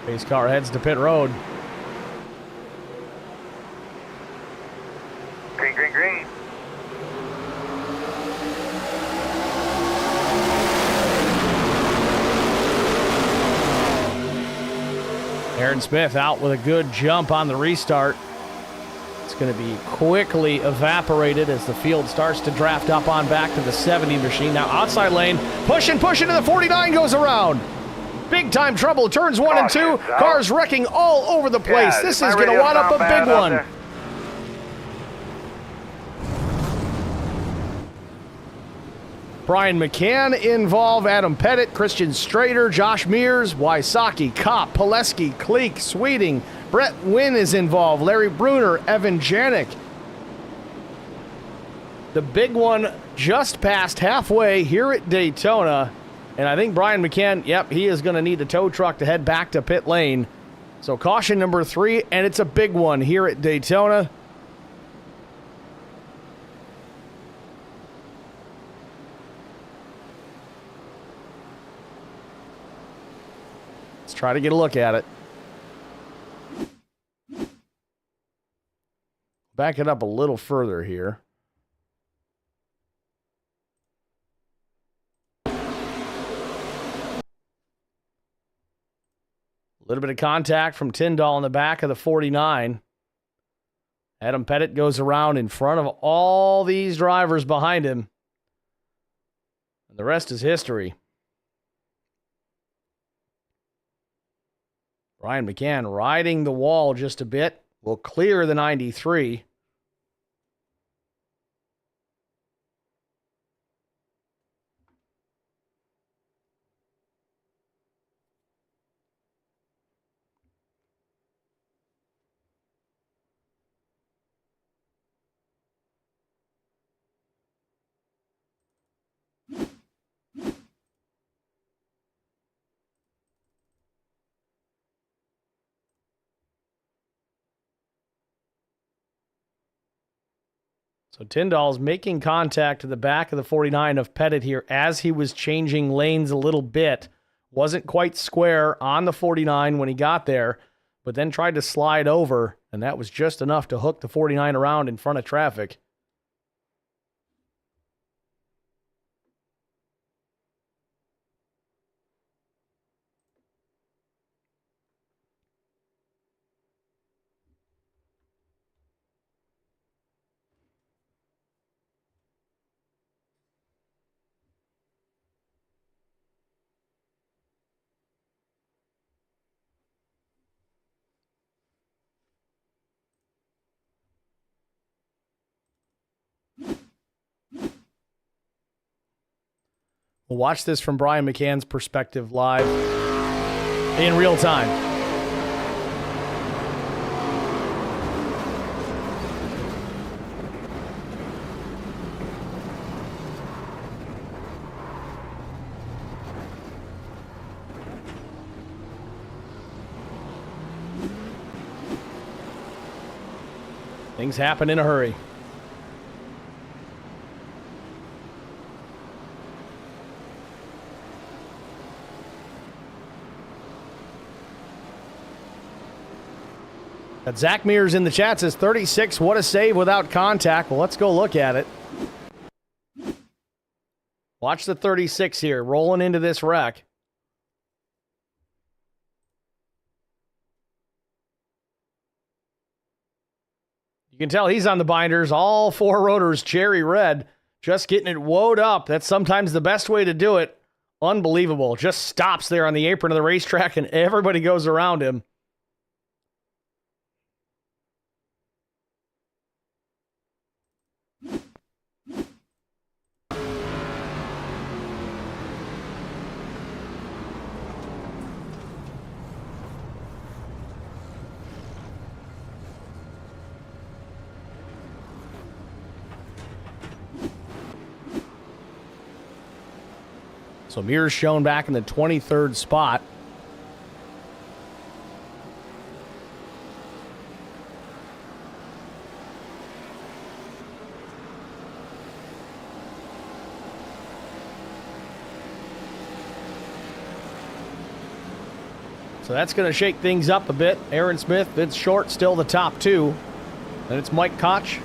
Pace car heads to pit road. Green, green, green. Aaron Smith out with a good jump on the restart. It's going to be quickly evaporated as the field starts to draft up on back to the 70 machine. Now outside lane, pushing to the 49 goes around. Big time trouble, turns 1 and 2. Cars wrecking all over the place. Yeah, this is going to wind up a big one. Brian McCann involved, Adam Pettit, Christian Strader, Josh Mears, Wysocki, Kopp, Pileski, Kleek, Sweeting, Brett Wynn is involved, Larry Bruner, Evan Janik. The big one just past halfway here at Daytona, and I think Brian McCann, yep, he is going to need a tow truck to head back to pit lane. So caution number 3, and it's a big one here at Daytona. Try to get a look at it. Back it up a little further here. A little bit of contact from Tyndall in the back of the 49. Adam Pettit goes around in front of all these drivers behind him. And the rest is history. Brian McCann riding the wall just a bit. Will clear the 93. So Tyndall's making contact to the back of the 49 of Pettit here as he was changing lanes a little bit. Wasn't quite square on the 49 when he got there, but then tried to slide over, and that was just enough to hook the 49 around in front of traffic. We'll watch this from Brian McCann's perspective live in real time. Things happen in a hurry. Got Zach Mears in the chat, says 36, what a save without contact. Well, let's go look at it. Watch the 36 here, rolling into this wreck. You can tell he's on the binders. All four rotors cherry red. Just getting it woed up. That's sometimes the best way to do it. Unbelievable. Just stops there on the apron of the racetrack and everybody goes around him. So Mears shown back in the 23rd spot. So that's going to shake things up a bit. Aaron Smith, Vince Short, still the top two. Then it's Mike Koch,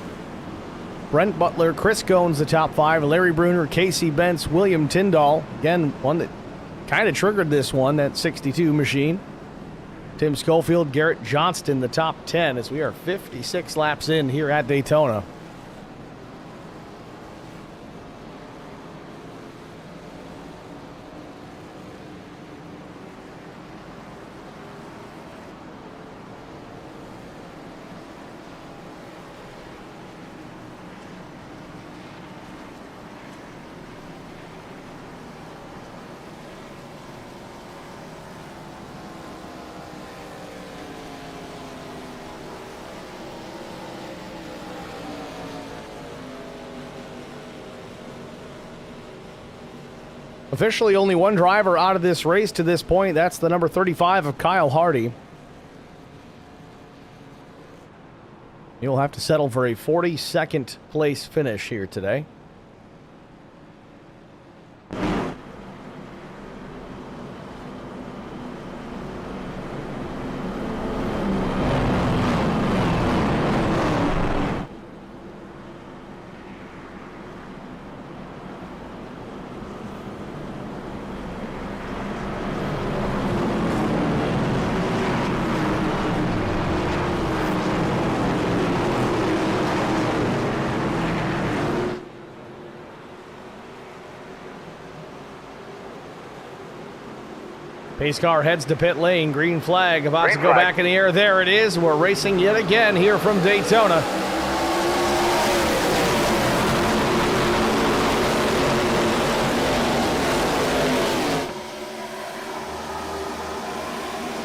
Brent Butler, Chris Goins, the top five, Larry Bruner, Casey Bentz, William Tyndall. Again, one that kind of triggered this one, that 62 machine. Tim Schofield, Garrett Johnston, the top 10, as we are 56 laps in here at Daytona. Officially only one driver out of this race to this point. That's the number 35 of Kyle Hardy. He'll have to settle for a 42nd place finish here today. Pace car heads to pit lane. Green flag about to go back in the air. There it is. We're racing yet again here from Daytona.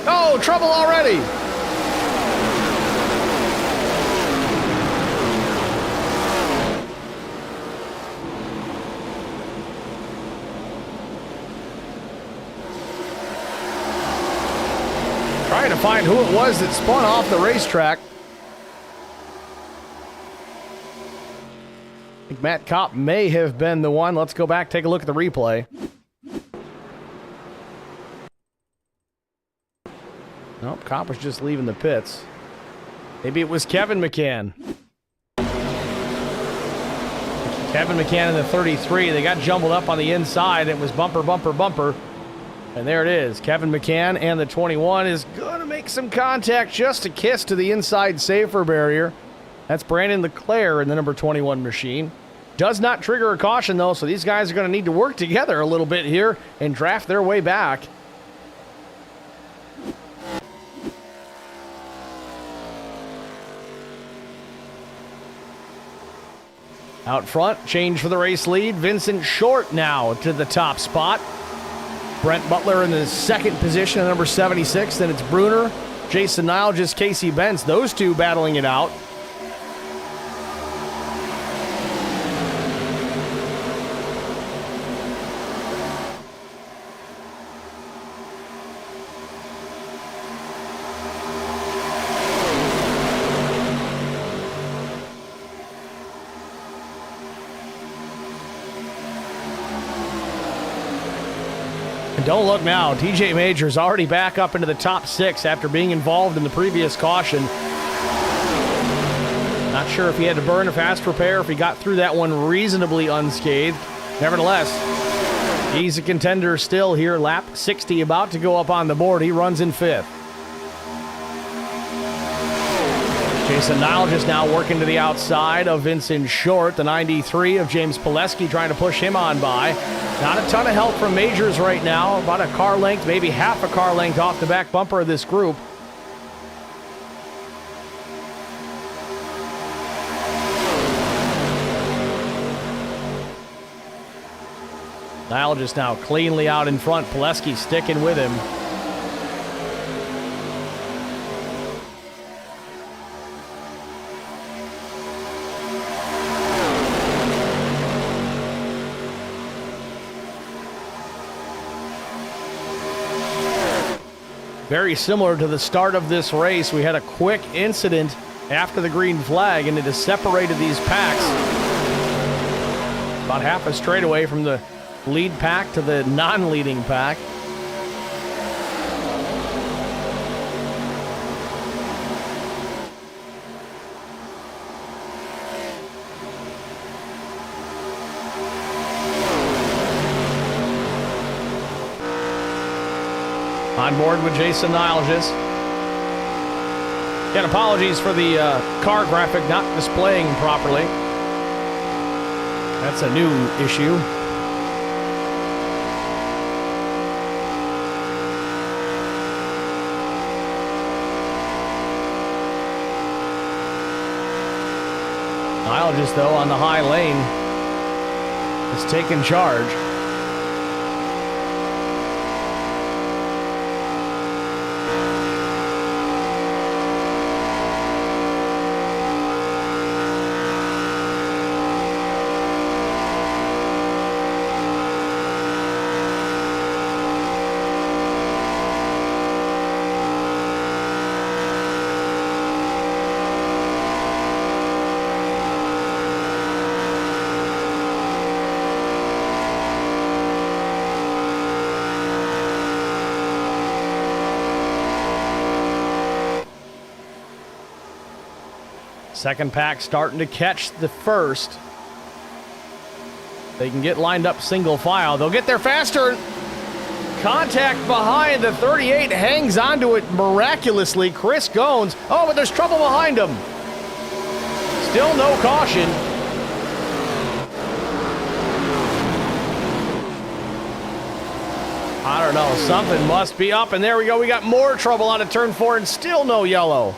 Oh, trouble already. Trying to find who it was that spun off the racetrack. I think Matt Kopp may have been the one. Let's go back, take a look at the replay. Nope, Kopp was just leaving the pits. Maybe it was Kevin McCann. Kevin McCann in the 33. They got jumbled up on the inside. It was bumper, bumper, bumper. And there it is. Kevin McCann and the 21 is going to make some contact, just a kiss to the inside safer barrier. That's Brandon Leclerc in the number 21 machine. Does not trigger a caution, though, so these guys are going to need to work together a little bit here and draft their way back. Out front, change for the race lead. Vincent Short now to the top spot. Brent Butler in the second position at number 76. Then it's Bruner, Jason Nile, just Casey Bentz. Those two battling it out. And don't look now. TJ Majors already back up into the top 6 after being involved in the previous caution. Not sure if he had to burn a fast repair, if he got through that one reasonably unscathed. Nevertheless, he's a contender still here. Lap 60 about to go up on the board. He runs in 5th. Jason Nile just now working to the outside of Vincent Short, the 93 of James Pileski, trying to push him on by. Not a ton of help from Majors right now. About a car length, maybe half a car length off the back bumper of this group. Nile just now cleanly out in front. Pileski sticking with him. Very similar to the start of this race. We had a quick incident after the green flag, and it has separated these packs. About half a straightaway from the lead pack to the non-leading pack. On board with Jason Nilges. Again, apologies for the car graphic not displaying properly. That's a new issue. Nilges, though, on the high lane, has taken charge. Second pack starting to catch the first. They can get lined up single file. They'll get there faster. Contact behind. The 38 hangs onto it miraculously. Chris Goins. Oh, but there's trouble behind him. Still no caution. I don't know. Something must be up. And there we go. We got more trouble out of turn 4 and still no yellow.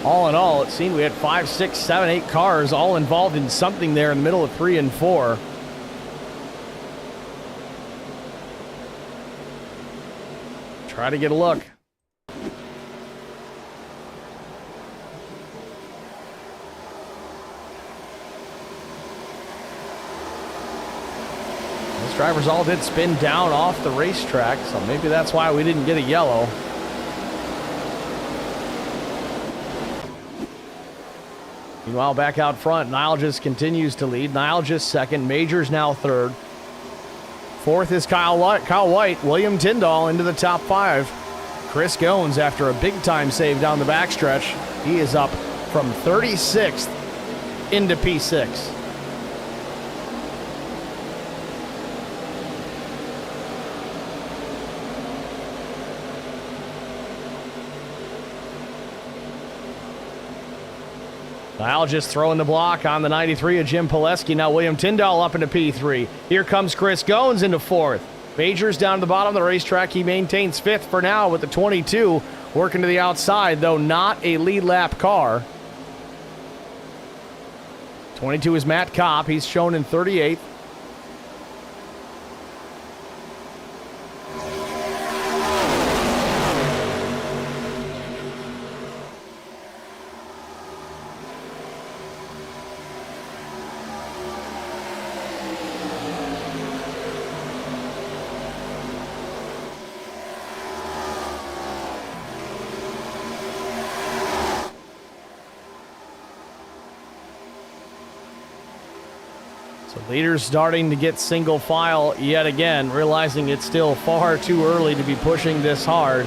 All in all, it seemed we had 5, 6, 7, 8 cars all involved in something there in the middle of 3 and 4. Try to get a look. Those drivers all did spin down off the racetrack, so maybe that's why we didn't get a yellow. Meanwhile, back out front, Nilges continues to lead. Nilges second, Majors now third. Fourth is Kyle White. William Tyndall into the top 5. Chris Goins, after a big-time save down the backstretch, he is up from 36th into P6. Nilges throwing the block on the 93 of Jim Pileski. Now William Tyndall up into P3. Here comes Chris Goins into 4th. Majors down to the bottom of the racetrack. He maintains 5th for now with the 22. Working to the outside, though not a lead lap car. 22 is Matt Kopp. He's shown in 38th. The leader's starting to get single file yet again, realizing it's still far too early to be pushing this hard.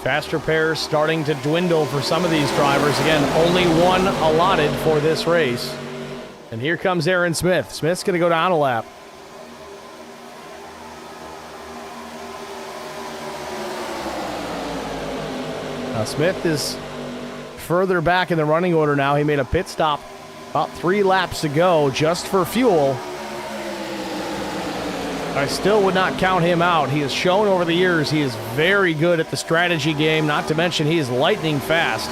Faster pairs starting to dwindle for some of these drivers. Again, only one allotted for this race. And here comes Aaron Smith. Smith's going to go down a lap. Now Smith is further back in the running order now. He made a pit stop about 3 laps ago just for fuel. I still would not count him out. He has shown over the years he is very good at the strategy game, not to mention he is lightning fast.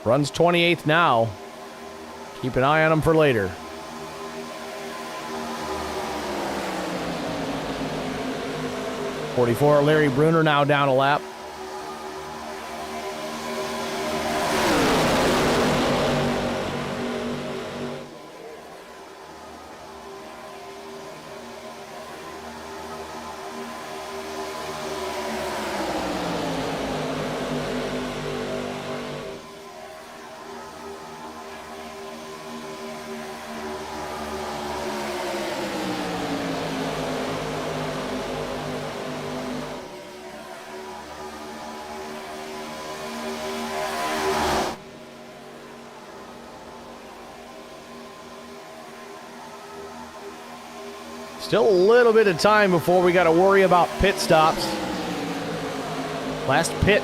Runs 28th now. Keep an eye on him for later. '44 Larry Bruner now down a lap. Still a little bit of time before we got to worry about pit stops. Last pit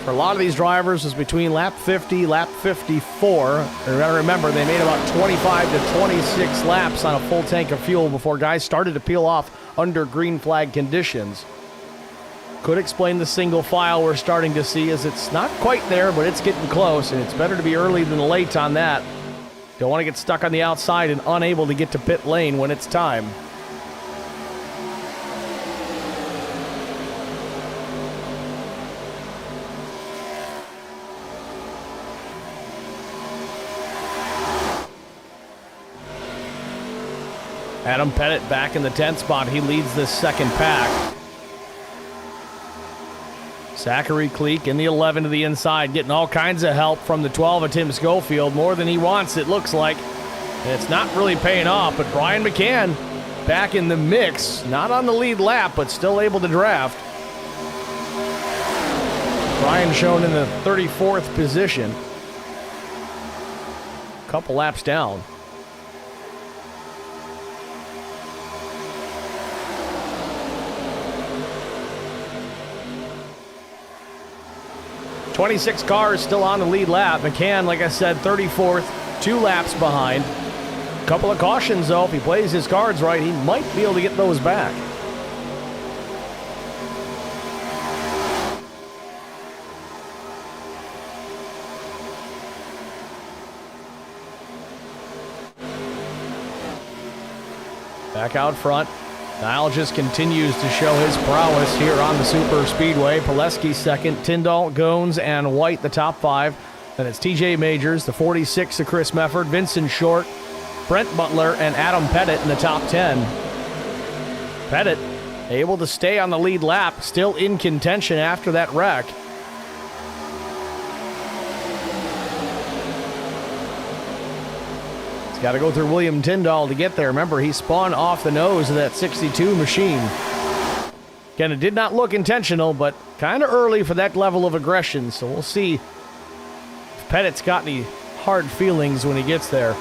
for a lot of these drivers was between lap 50, lap 54. You got to remember, they made about 25 to 26 laps on a full tank of fuel before guys started to peel off under green flag conditions. Could explain the single file we're starting to see, as it's not quite there, but it's getting close, and it's better to be early than late on that. Don't want to get stuck on the outside and unable to get to pit lane when it's time. Adam Pettit back in the 10th spot. He leads this second pack. Zachary Cleek in the 11 to the inside, getting all kinds of help from the 12 of Tim Schofield. More than he wants, it looks like. And it's not really paying off, but Brian McCann back in the mix. Not on the lead lap, but still able to draft. Brian shown in the 34th position. Couple laps down. '26 cars still on the lead lap. McCann, like I said, 34th, 2 laps behind. Couple of cautions, though. If he plays his cards right, he might be able to get those back. Back out front. Niall just continues to show his prowess here on the Super Speedway. Pileski second, Tyndall, Gones, and White the top 5. Then it's TJ Majors, the 46 of Chris Mefford, Vincent Short, Brent Butler, and Adam Pettit in the top 10. Pettit able to stay on the lead lap, still in contention after that wreck. Got to go through William Tyndall to get there. Remember, he spun off the nose of that 62 machine. Again, it did not look intentional, but kind of early for that level of aggression. So we'll see if Pettit's got any hard feelings when he gets there.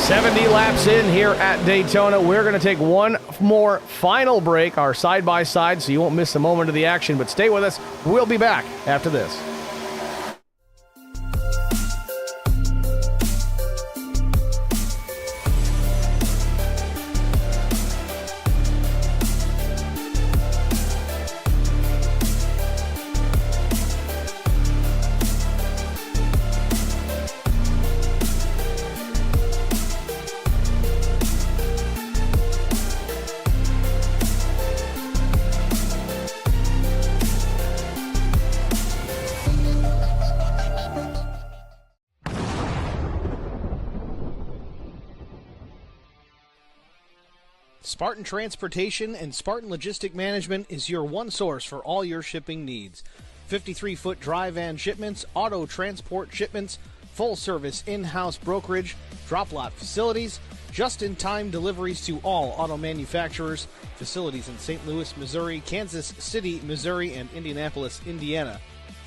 $70 laps in here at Daytona. We're going to take one more final break, our side-by-side, so you won't miss a moment of the action. But stay with us. We'll be back after this. Spartan Transportation and Spartan Logistic Management is your one source for all your shipping needs. 53-foot dry van shipments, auto transport shipments, full-service in-house brokerage, drop-lot facilities, just-in-time deliveries to all auto manufacturers, facilities in St. Louis, Missouri, Kansas City, Missouri, and Indianapolis, Indiana.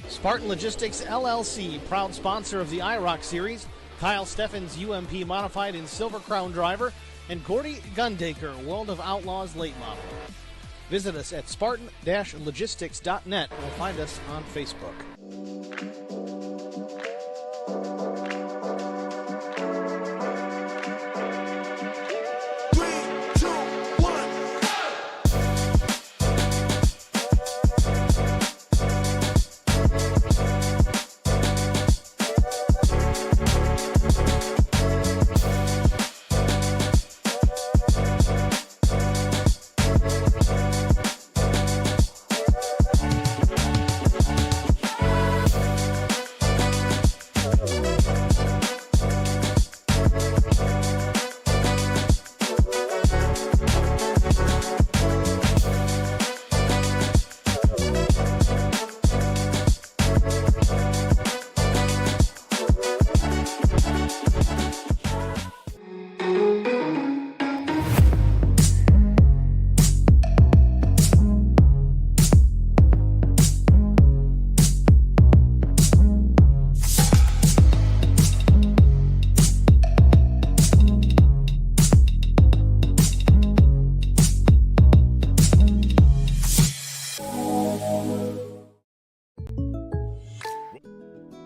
Spartan Logistics, LLC, proud sponsor of the IROC Series, Kyle Steffens, UMP Modified and Silver Crown driver, and Gordy Gundaker, World of Outlaws late model. Visit us at spartan-logistics.net or find us on Facebook.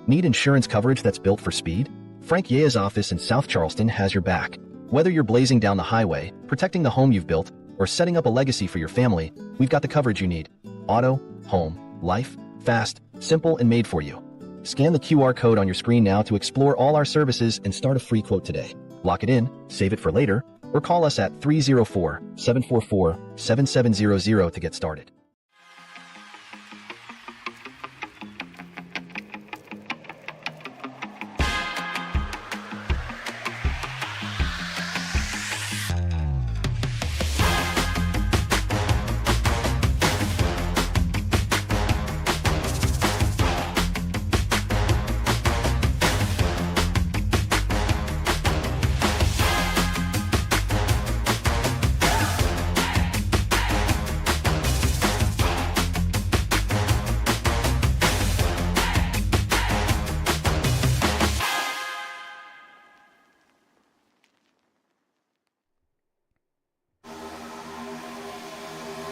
Need insurance coverage that's built for speed? Frank Yea's office in South Charleston has your back. Whether you're blazing down the highway, protecting the home you've built, or setting up a legacy for your family, we've got the coverage you need. Auto, home, life, fast, simple, and made for you. Scan the QR code on your screen now to explore all our services and start a free quote today. Lock it in, save it for later, or call us at 304-744-7700 to get started.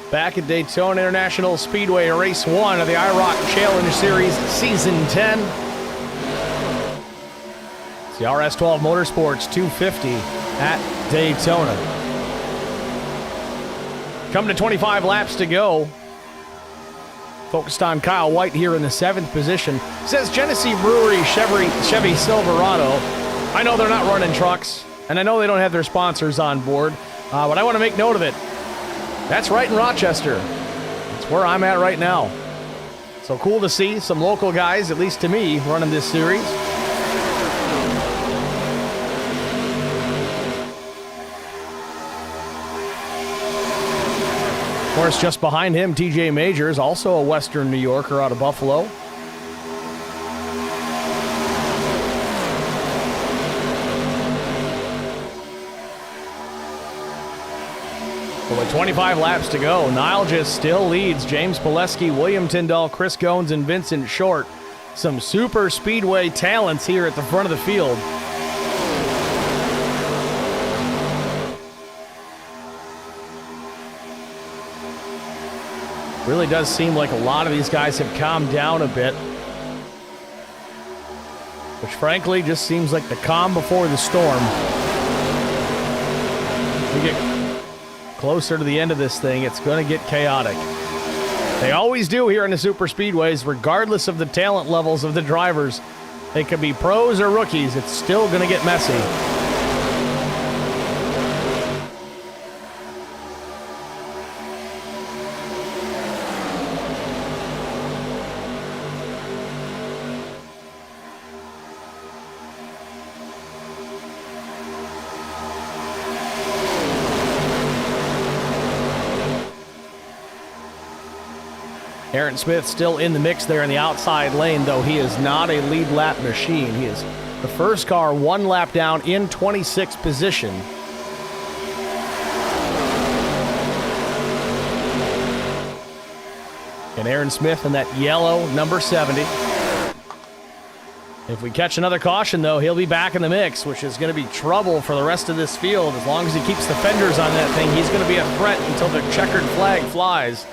Back at Daytona International Speedway, Race 1 of the IROC Challenge Series Season 10. It's the RS12 Motorsports 250 at Daytona. Coming to 25 laps to go. Focused on Kyle White here in the 7th position. Says Genesee Brewery Chevy Silverado. I know they're not running trucks, and I know they don't have their sponsors on board, but I want to make note of it. That's right in Rochester. That's where I'm at right now. So cool to see some local guys, at least to me, running this series. Of course, just behind him, TJ Majors, also a Western New Yorker out of Buffalo. But with 25 laps to go, Nile just still leads. James Pileski, William Tyndall, Chris Goins, and Vincent Short. Some super speedway talents here at the front of the field. Really does seem like a lot of these guys have calmed down a bit. Which frankly just seems like the calm before the storm. We get closer to the end of this thing, it's going to get chaotic. They always do here in the super speedways, regardless of the talent levels of the drivers. They could be pros or rookies, it's still going to get messy. Aaron Smith still in the mix there in the outside lane, though he is not a lead lap machine. He is the first car one lap down in 26th position. And Aaron Smith in that yellow number 70. If we catch another caution, though, he'll be back in the mix, which is going to be trouble for the rest of this field. As long as he keeps the fenders on that thing, he's going to be a threat until the checkered flag flies.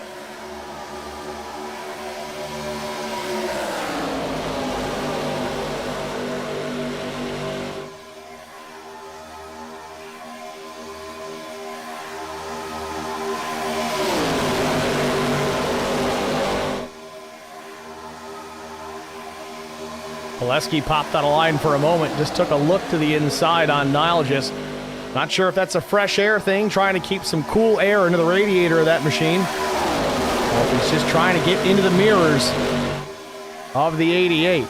Pileski popped out of line for a moment, just took a look to the inside on Nilgis. Not sure if that's a fresh air thing, trying to keep some cool air into the radiator of that machine, or if he's just trying to get into the mirrors of the 88.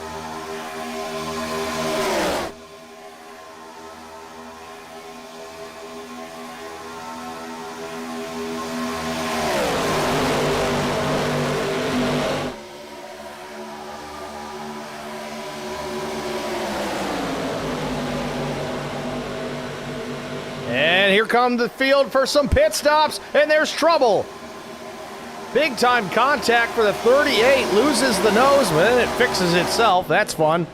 Here comes the field for some pit stops, and there's trouble. Big time contact for the 38, loses the nose, but then it fixes itself. That's fun.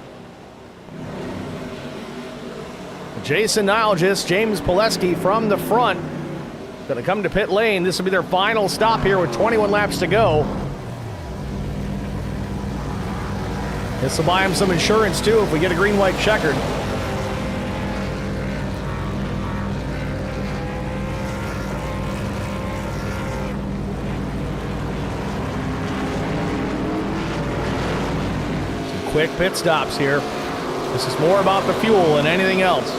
Jason Nilgis, James Pileski from the front, going to come to pit lane. This will be their final stop here with 21 laps to go. This will buy him some insurance too if we get a green-white checkered. Quick pit stops here. This is more about the fuel than anything else.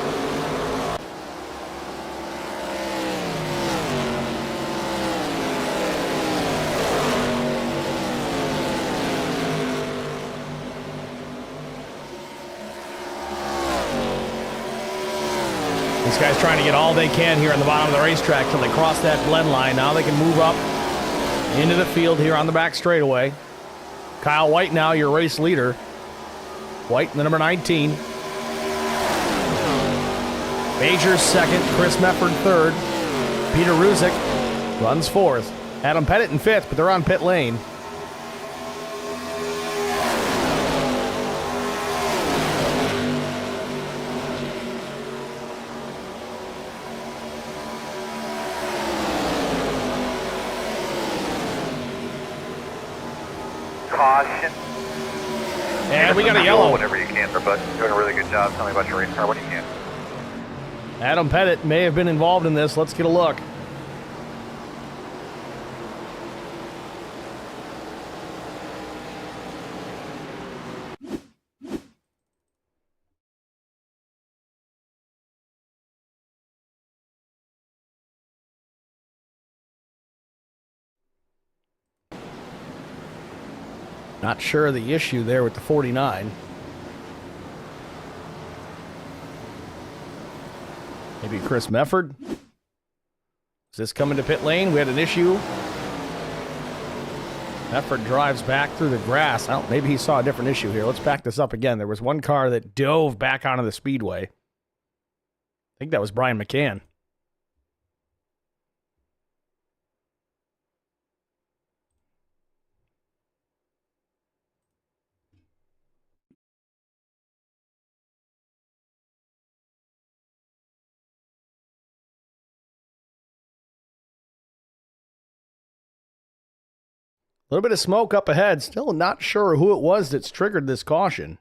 These guys trying to get all they can here on the bottom of the racetrack till they cross that blend line. Now they can move up into the field here on the back straightaway. Kyle White now your race leader. White, the number 19. Majors second, Chris Mefford third. Peter Ruzick runs fourth. Adam Pettit in fifth, but they're on pit lane. Caution. And we got a yellow. Whenever you can, but doing a really good job. Tell me about your race car when you can. Adam Pettit may have been involved in this. Let's get a look. Not sure of the issue there with the 49. Maybe Chris Mefford. Is this coming to pit lane? We had an issue. Mefford drives back through the grass. Maybe he saw a different issue here. Let's back this up again. There was one car that dove back onto the speedway. I think that was Brian McCann. A little bit of smoke up ahead. Still not sure who it was that's triggered this caution.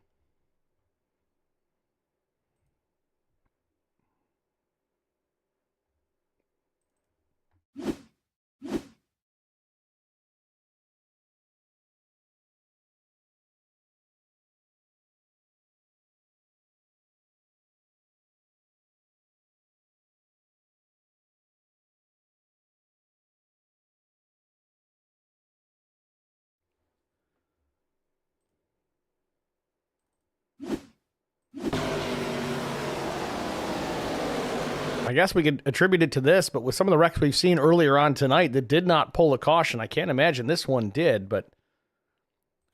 I guess we could attribute it to this, but with some of the wrecks we've seen earlier on tonight that did not pull a caution, I can't imagine this one did, but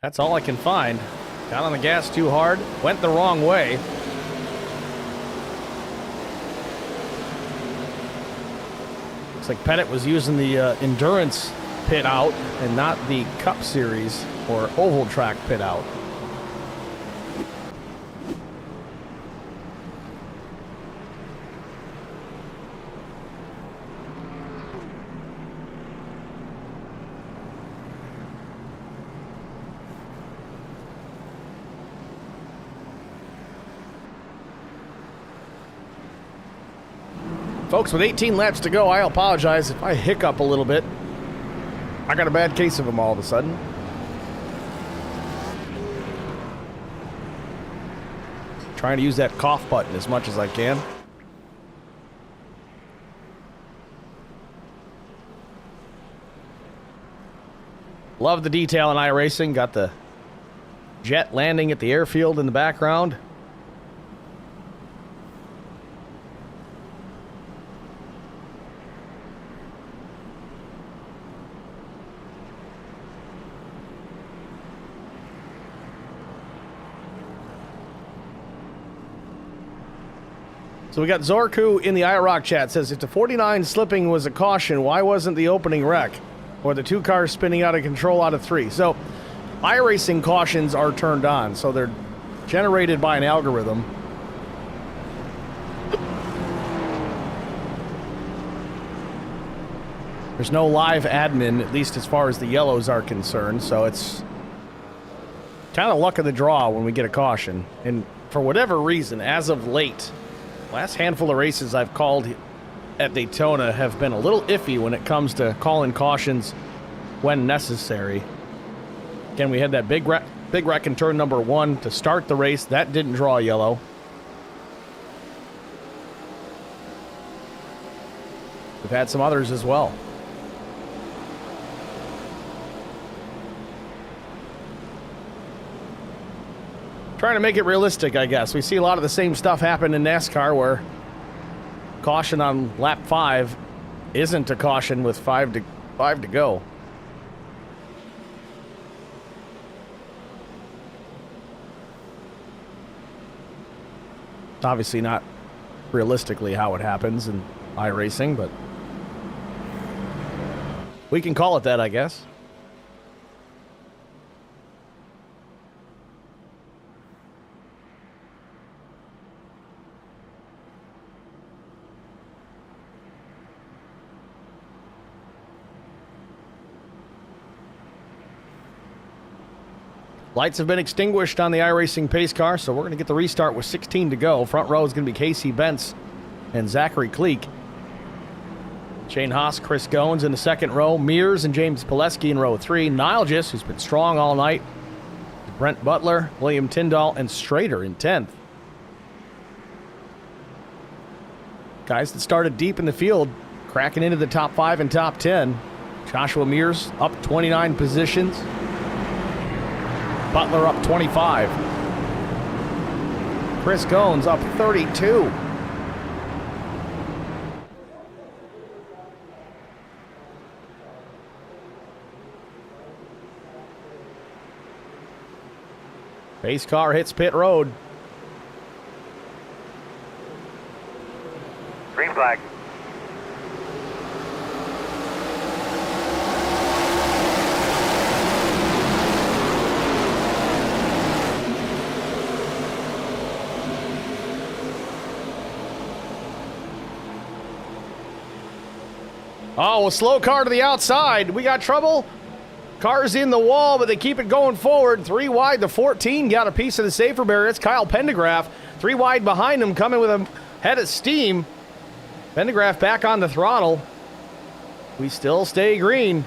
That's all I can find. Got on the gas too hard, went the wrong way. Looks like Pettit was using the endurance pit out and not the Cup Series or oval track pit out. Folks, with 18 laps to go, I apologize if I hiccup a little bit. I got a bad case of them all of a sudden. Trying to use that cough button as much as I can. Love the detail in iRacing. Got the jet landing at the airfield in the background. So we got Zorku in the IROC chat. Says, if the 49 slipping was a caution, why wasn't the opening wreck? Or the two cars spinning out of control out of three? So iRacing cautions are turned on. So they're generated by an algorithm. There's no live admin, at least as far as the yellows are concerned. So it's kind of luck of the draw when we get a caution. And for whatever reason, as of late, last handful of races I've called at Daytona have been a little iffy when it comes to calling cautions when necessary. Again, we had that big wreck in turn number 1 to start the race. That didn't draw yellow. We've had some others as well. Trying to make it realistic, I guess. We see a lot of the same stuff happen in NASCAR where caution on lap 5 isn't a caution with 5 to go. Obviously not realistically how it happens in iRacing, but we can call it that, I guess. Lights have been extinguished on the iRacing pace car, so we're going to get the restart with 16 to go. Front row is going to be Casey Bentz and Zachary Kleek. Shane Haas, Chris Goins in the second row. Mears and James Pileski in row 3. Nilgis, who's been strong all night. Brent Butler, William Tyndall, and Strader in 10th. Guys that started deep in the field, cracking into the top 5 and top 10. Joshua Mears up 29 positions. Butler up 25. Chris Goins up 32. Pace car hits pit road. Green flag. Oh, a slow car to the outside. We got trouble. Car's in the wall, but they keep it going forward. 3 wide, the 14 got a piece of the safer barrier. It's Kyle Pendergraph. 3 wide behind him, coming with a head of steam. Pendergraph back on the throttle. We still stay green.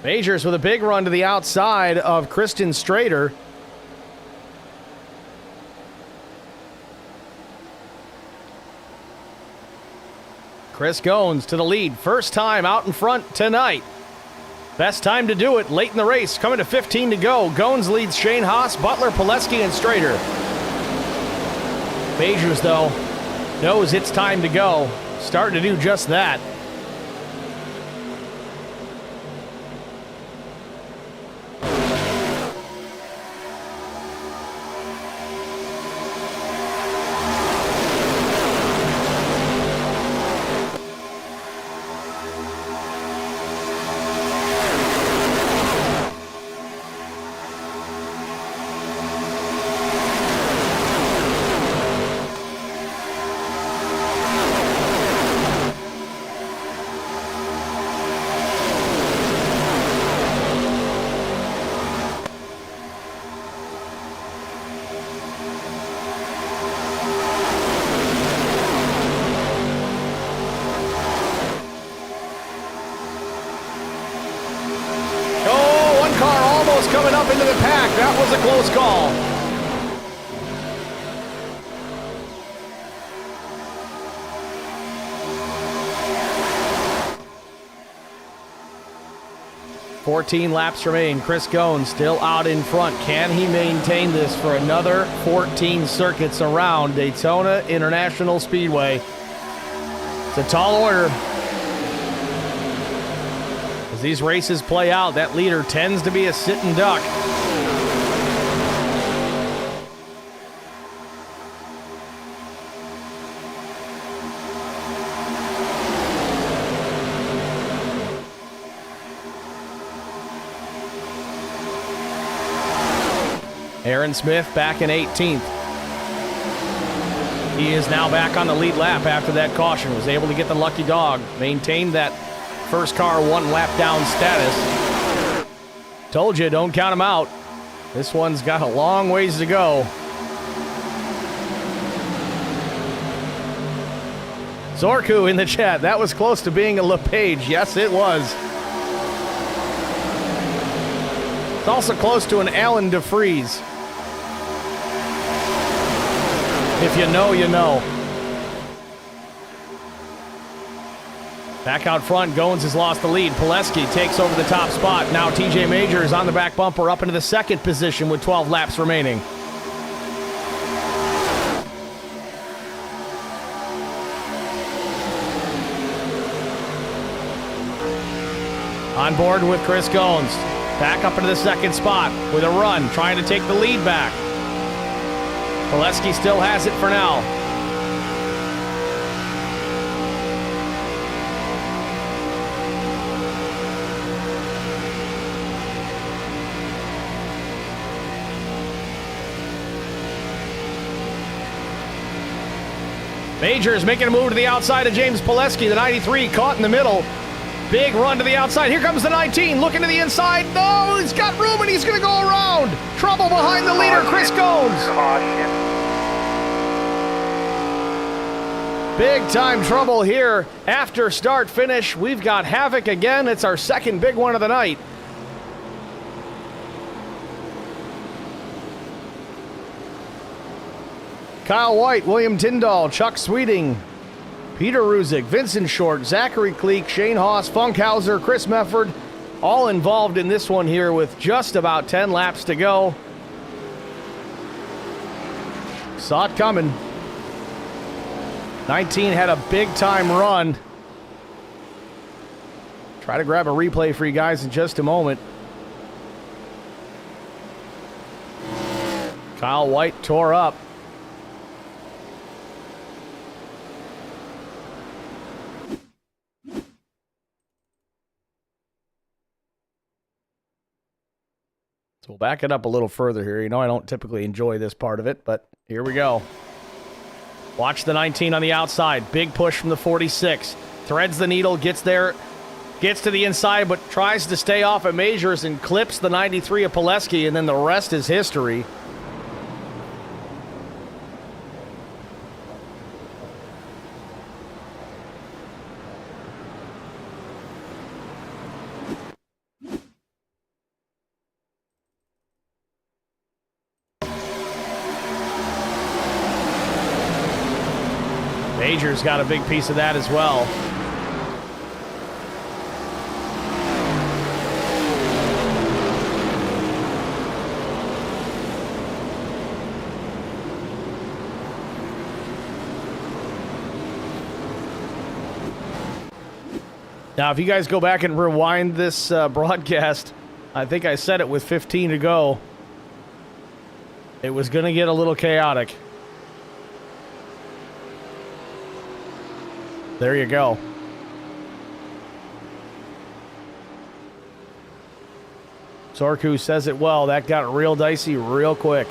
Majors with a big run to the outside of Kristen Strader. Chris Goins to the lead. First time out in front tonight. Best time to do it late in the race. Coming to 15 to go. Goins leads Shane Haas, Butler, Pileski, and Strader. Majors, though, knows it's time to go. Starting to do just that. almost coming up into the pack. That was a close call. "14 laps remain. Chris Gones still out in front. Can he maintain this for another 14 circuits around Daytona International Speedway?" It's a tall order. As these races play out, that leader tends to be a sitting duck. Aaron Smith back in 18th. He is now back on the lead lap after that caution. Was able to get the lucky dog. Maintained that first car 1 lap down status. Told you, don't count him out. This one's got a long ways to go. Zorku in the chat. That was close to being a LePage. Yes, it was. It's also close to an Alan DeFries. If you know, you know. Back out front, Gones has lost the lead. Pileski takes over the top spot. Now TJ Major is on the back bumper up into the second position with 12 laps remaining. On board with Chris Gones. Back up into the second spot with a run, trying to take the lead back. Pileski still has it for now. Major is making a move to the outside of James Pileski. The 93 caught in the middle. Big run to the outside. Here comes the 19, looking to the inside. No, he's got room and he's going to go around. Trouble behind the leader, Chris Gones. Big time trouble here after start finish. We've got havoc again. It's our second big one of the night. Kyle White, William Tyndall, Chuck Sweeting, Peter Ruzick, Vincent Short, Zachary Kleek, Shane Haas, Funkhauser, Chris Mefford, all involved in this one here with just about 10 laps to go. Saw it coming. 19 had a big-time run. Try to grab a replay for you guys in just a moment. Kyle White tore up. So we'll back it up a little further here. You know I don't typically enjoy this part of it, but here we go. Watch the 19 on the outside. Big push from the 46. Threads the needle, gets there, gets to the inside, but tries to stay off at Majors and clips the 93 of Pileski, and then the rest is history. Major's got a big piece of that as well. Now, if you guys go back and rewind this broadcast, I think I said it with 15 to go. It was going to get a little chaotic. There you go. Sorku says it well. That got real dicey real quick.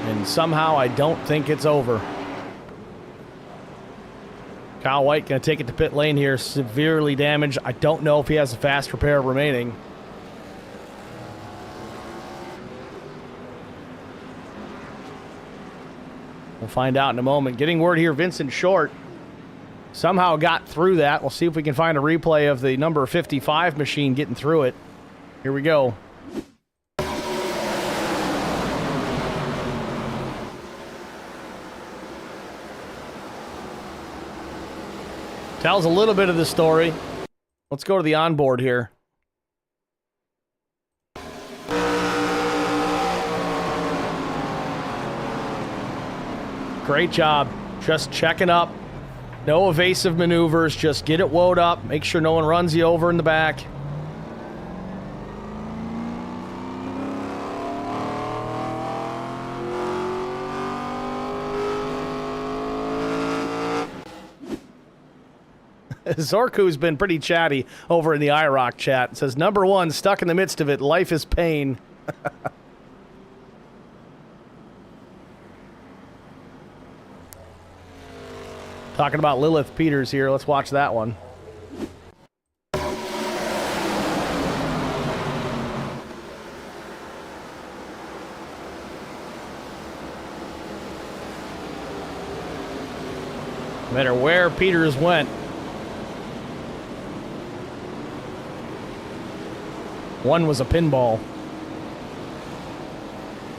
And somehow I don't think it's over. Kyle White going to take it to pit lane here. Severely damaged. I don't know if he has a fast repair remaining. We'll find out in a moment. Getting word here, Vincent Short somehow got through that. We'll see if we can find a replay of the number 55 machine getting through it. Here we go. Tells a little bit of the story. Let's go to the onboard here. Great job. Just checking up. No evasive maneuvers. Just get it woed up. Make sure no one runs you over in the back. Zorku's been pretty chatty over in the IROC chat. It says, number one, stuck in the midst of it. Life is pain. Talking about Lilith Peters here. Let's watch that one. No matter where Peters went, one was a pinball.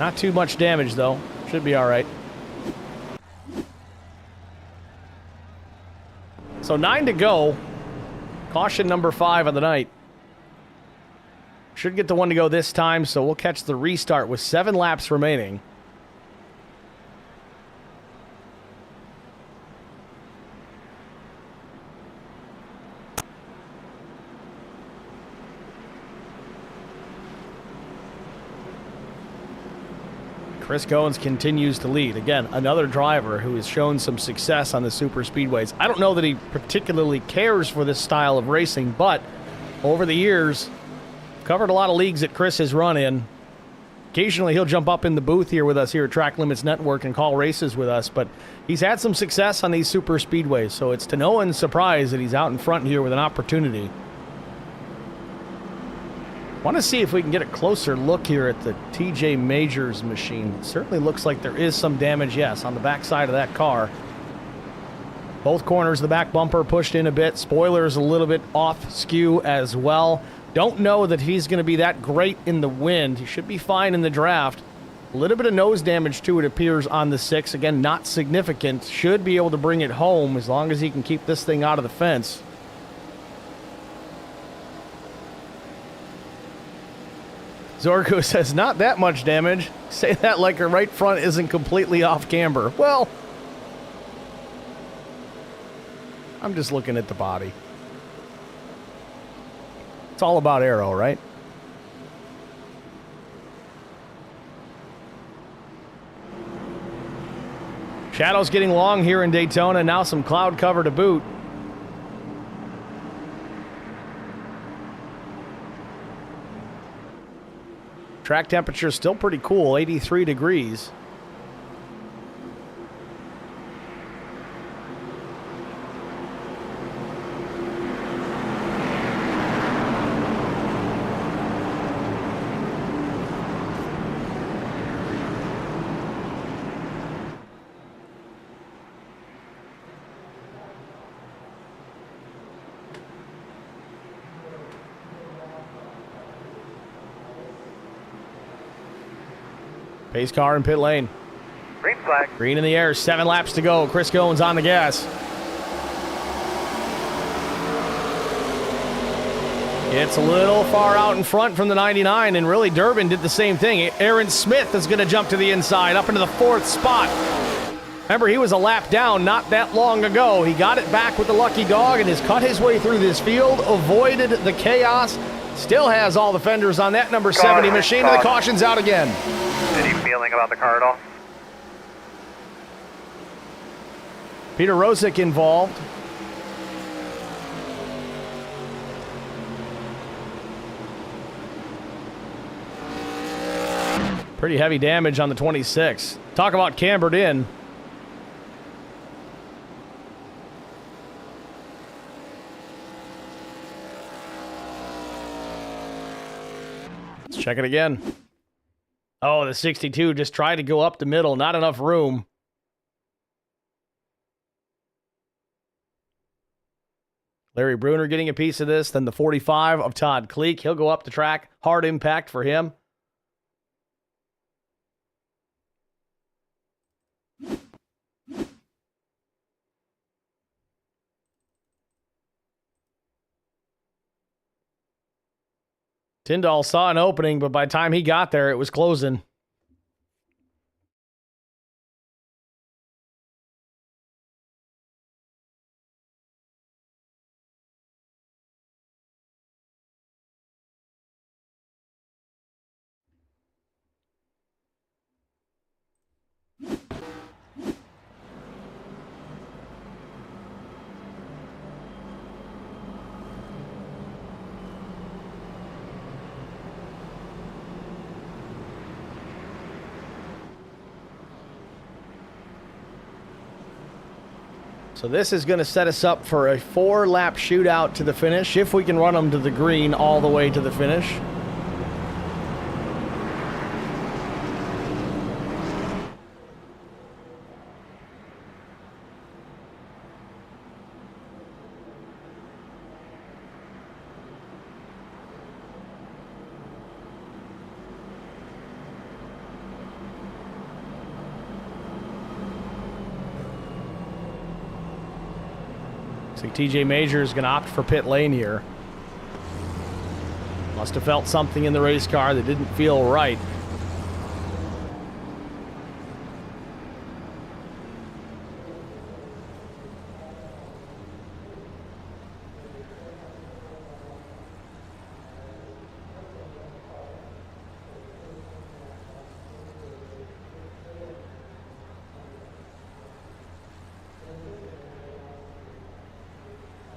Not too much damage, though. Should be all right. So 9 to go. Caution number 5 of the night. Should get the one to go this time, so we'll catch the restart with 7 laps remaining. Chris Goins continues to lead. Again, another driver who has shown some success on the super speedways. I don't know that he particularly cares for this style of racing, but over the years, covered a lot of leagues that Chris has run in. Occasionally, he'll jump up in the booth here with us here at Track Limits Network and call races with us, but he's had some success on these super speedways, so it's to no one's surprise that he's out in front here with an opportunity. Want to see if we can get a closer look here at the TJ Majors machine. It certainly looks like there is some damage, yes, on the back side of that car. Both corners of the back bumper pushed in a bit. Spoiler's a little bit off skew as well. Don't know that he's going to be that great in the wind. He should be fine in the draft. A little bit of nose damage, too, it appears, on the 6. Again, not significant. Should be able to bring it home as long as he can keep this thing out of the fence. Zorko says, not that much damage. Say that like her right front isn't completely off camber. Well, I'm just looking at the body. It's all about aero, right? Shadows getting long here in Daytona. Now some cloud cover to boot. Track temperature is still pretty cool, 83 degrees. Pace car in pit lane. Green flag. Green in the air, 7 laps to go. Chris Goins on the gas. It's a little far out in front from the 99, and really Durbin did the same thing. Aaron Smith is going to jump to the inside, up into the 4th spot. Remember, he was a lap down not that long ago. He got it back with the lucky dog and has cut his way through this field, avoided the chaos. Still has all the fenders on that number 70 machine, and the caution's out again. Any feeling about the car at all? Peter Rosick involved. Pretty heavy damage on the 26. Talk about cambered in. Let's check it again. Oh, the 62 just tried to go up the middle. Not enough room. Larry Bruner getting a piece of this. Then the 45 of Todd Kleek. He'll go up the track. Hard impact for him. Tyndall saw an opening, but by the time he got there, it was closing. So this is going to set us up for a 4-lap shootout to the finish, if we can run them to the green all the way to the finish. So TJ Major is going to opt for pit lane here. Must have felt something in the race car that didn't feel right.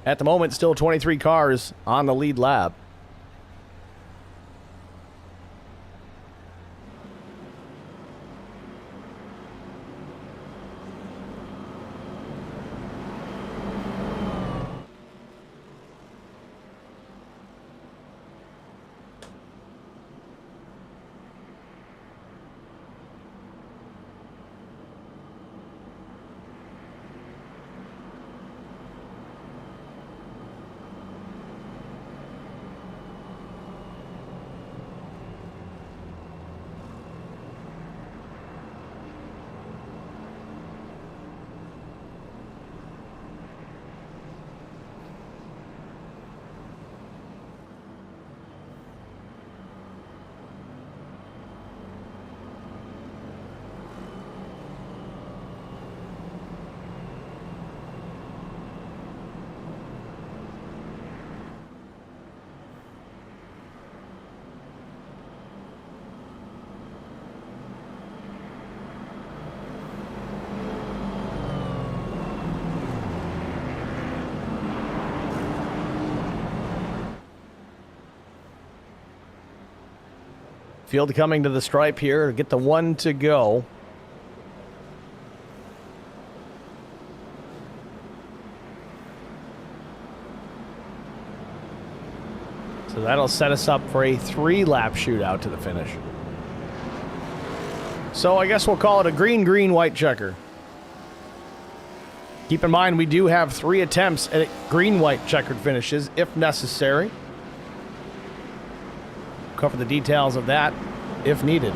At the moment, still 23 cars on the lead lap. Field coming to the stripe here to get the 1 to go. So that'll set us up for a 3-lap shootout to the finish. So I guess we'll call it a green-green-white checker. Keep in mind we do have 3 attempts at green-white checkered finishes if necessary. Cover the details of that if needed.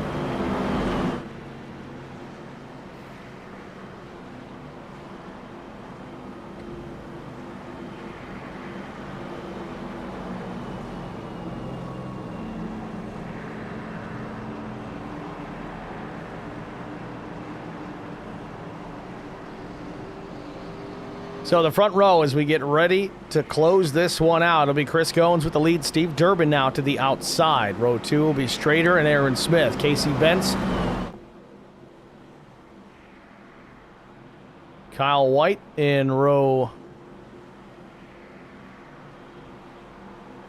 So the front row, as we get ready to close this one out, it'll be Chris Goins with the lead. Steve Durbin now to the outside. Row 2 will be Strader and Aaron Smith. Casey Bentz, Kyle White in row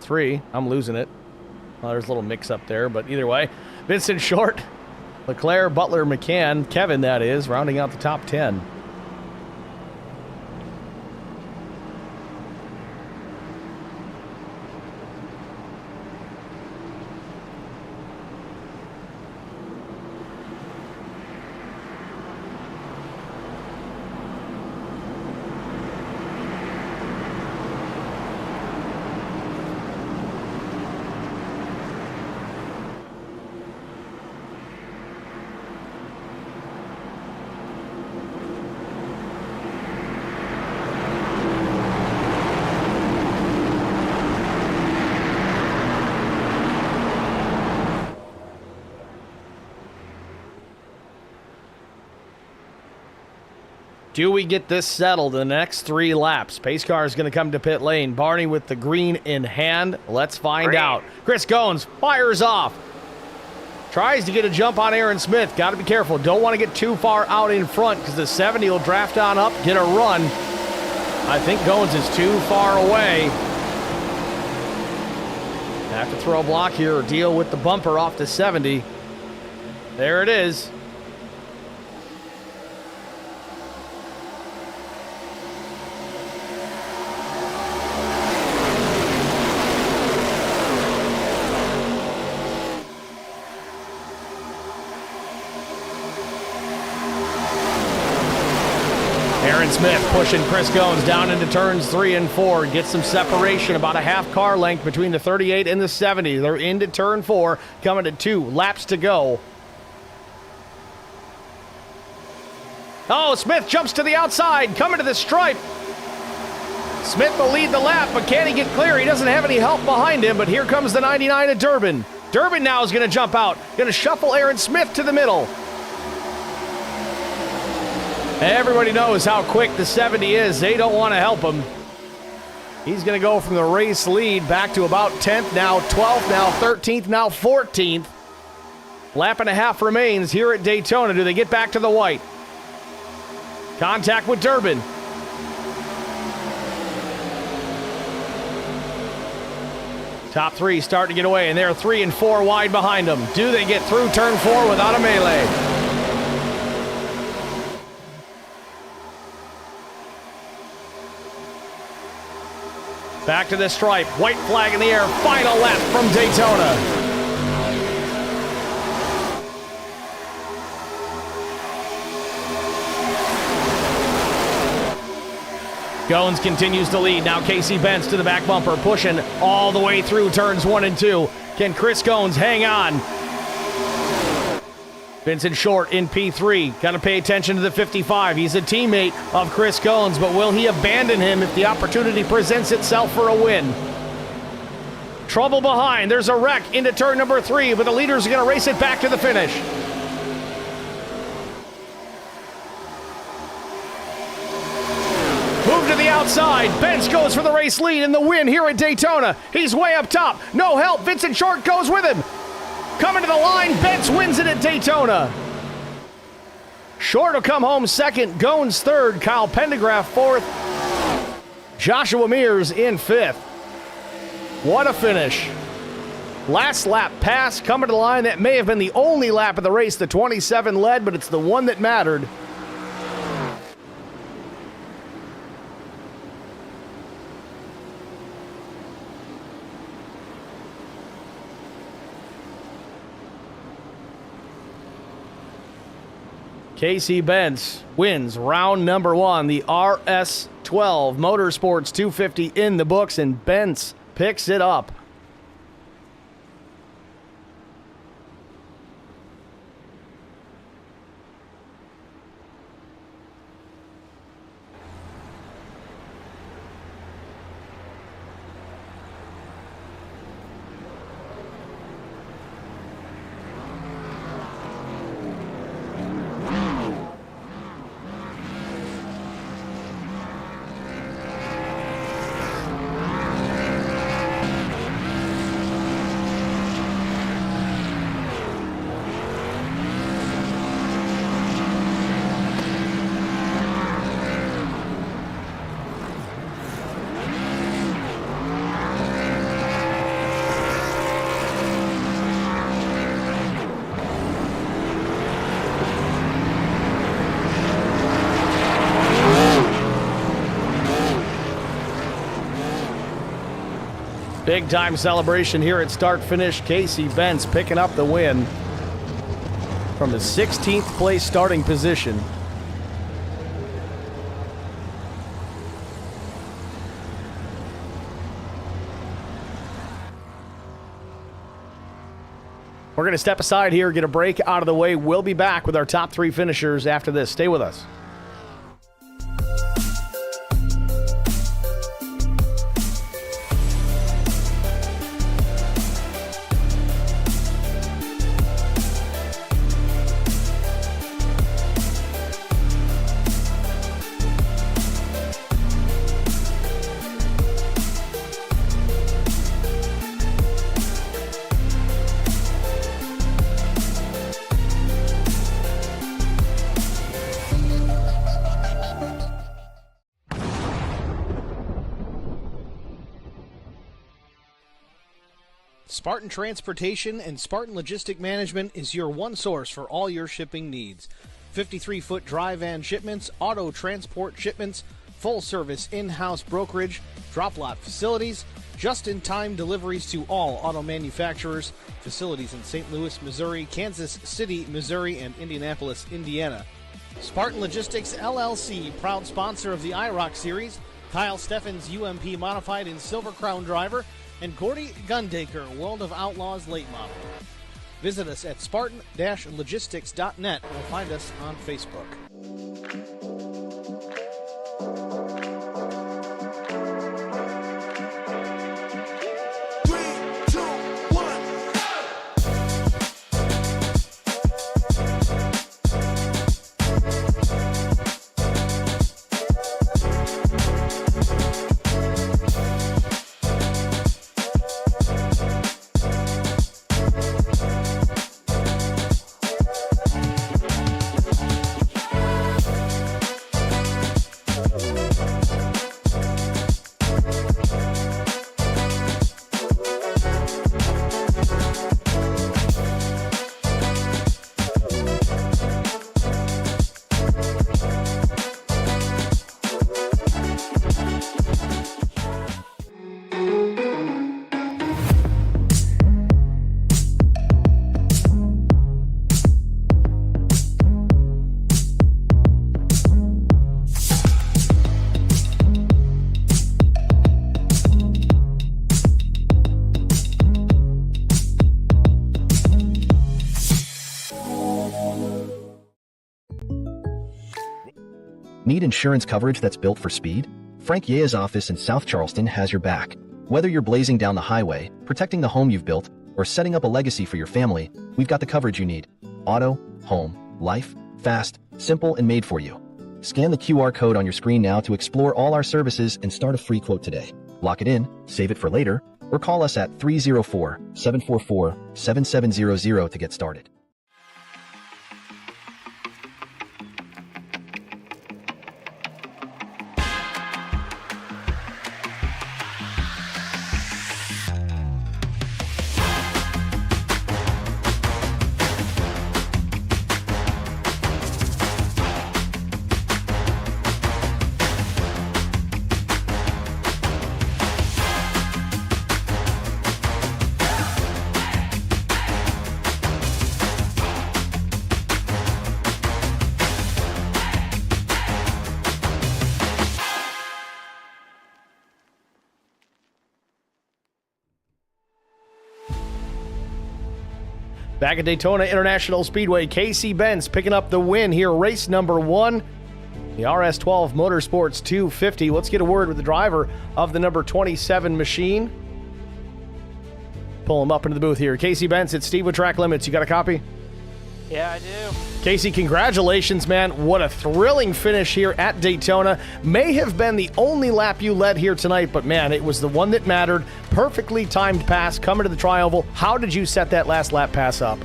3. I'm losing it. Well, there's a little mix-up there, but either way. Vincent Short, Leclerc, Butler, McCann, Kevin, that is, rounding out the top 10. Do we get this settled in the next 3 laps? Pace car is going to come to pit lane. Barney with the green in hand. Let's find out. Chris Goins fires off. Tries to get a jump on Aaron Smith. Got to be careful. Don't want to get too far out in front because the 70 will draft on up, get a run. I think Goins is too far away. Have to throw a block here or deal with the bumper off the 70. There it is. Aaron Smith pushing Chris Goins down into turns 3 and 4. Gets some separation, about a half car length between the 38 and the 70. They're into turn 4, coming to 2 laps to go. Oh, Smith jumps to the outside, coming to the stripe. Smith will lead the lap, but can he get clear? He doesn't have any help behind him, but here comes the 99 of Durbin. Durbin now is going to jump out, going to shuffle Aaron Smith to the middle. Everybody knows how quick the 70 is. They don't want to help him. He's going to go from the race lead back to about 10th, now 12th, now 13th, now 14th. Lap and a half remains here at Daytona. Do they get back to the white? Contact with Durbin. Top 3 starting to get away, and they're 3 and 4 wide behind them. Do they get through turn 4 without a melee? Back to the stripe. White flag in the air. Final lap from Daytona. Goins continues to lead. Now Casey Bentz to the back bumper, pushing all the way through turns 1 and 2. Can Chris Goins hang on? Vincent Short in P3. Got to pay attention to the 55. He's a teammate of Chris Goins, but will he abandon him if the opportunity presents itself for a win? Trouble behind. There's a wreck into turn number 3, but the leaders are going to race it back to the finish. Move to the outside. Bentz goes for the race lead in the win here at Daytona. He's way up top. No help. Vincent Short goes with him. Coming to the line, Bentz wins it at Daytona. Short will come home second, Goins third, Kyle Pendergraft fourth, Joshua Mears in fifth. What a finish. Last lap pass coming to the line. That may have been the only lap of the race the 27 led, but it's the one that mattered. Casey Bentz wins round number 1, the RS12 Motorsports 250 in the books, and Bentz picks it up. Big time celebration here at start finish. Casey Bentz picking up the win from the 16th place starting position. We're going to step aside here, get a break out of the way. We'll be back with our top 3 finishers after this. Stay with us. Spartan Transportation and Spartan Logistic Management is your one source for all your shipping needs. 53-foot dry van shipments, auto transport shipments, full-service in-house brokerage, drop lot facilities, just-in-time deliveries to all auto manufacturers, facilities in St. Louis, Missouri, Kansas City, Missouri, and Indianapolis, Indiana. Spartan Logistics LLC, proud sponsor of the IROC Series, Kyle Steffens UMP Modified and Silver Crown Driver, and Gordy Gundaker, World of Outlaws Late Model. Visit us at spartan-logistics.net or find us on Facebook. Need insurance coverage that's built for speed? Frank Yea's office in South Charleston has your back. Whether you're blazing down the highway, protecting the home you've built, or setting up a legacy for your family, we've got the coverage you need. Auto, home, life, fast, simple, and made for you. Scan the QR code on your screen now to explore all our services and start a free quote today. Lock it in, save it for later, or call us at 304-744-7700 to get started. Back at Daytona International Speedway, Casey Benz picking up the win here, race number 1, the RS12 Motorsports 250. Let's get a word with the driver of the number 27 machine. Pull him up into the booth here. Casey Benz, it's Steve with Track Limits. You got a copy? Yeah, I do. Casey, congratulations, man. What a thrilling finish here at Daytona. May have been the only lap you led here tonight, but man, it was the one that mattered. Perfectly timed pass coming to the tri-oval. How did you set that last lap pass up?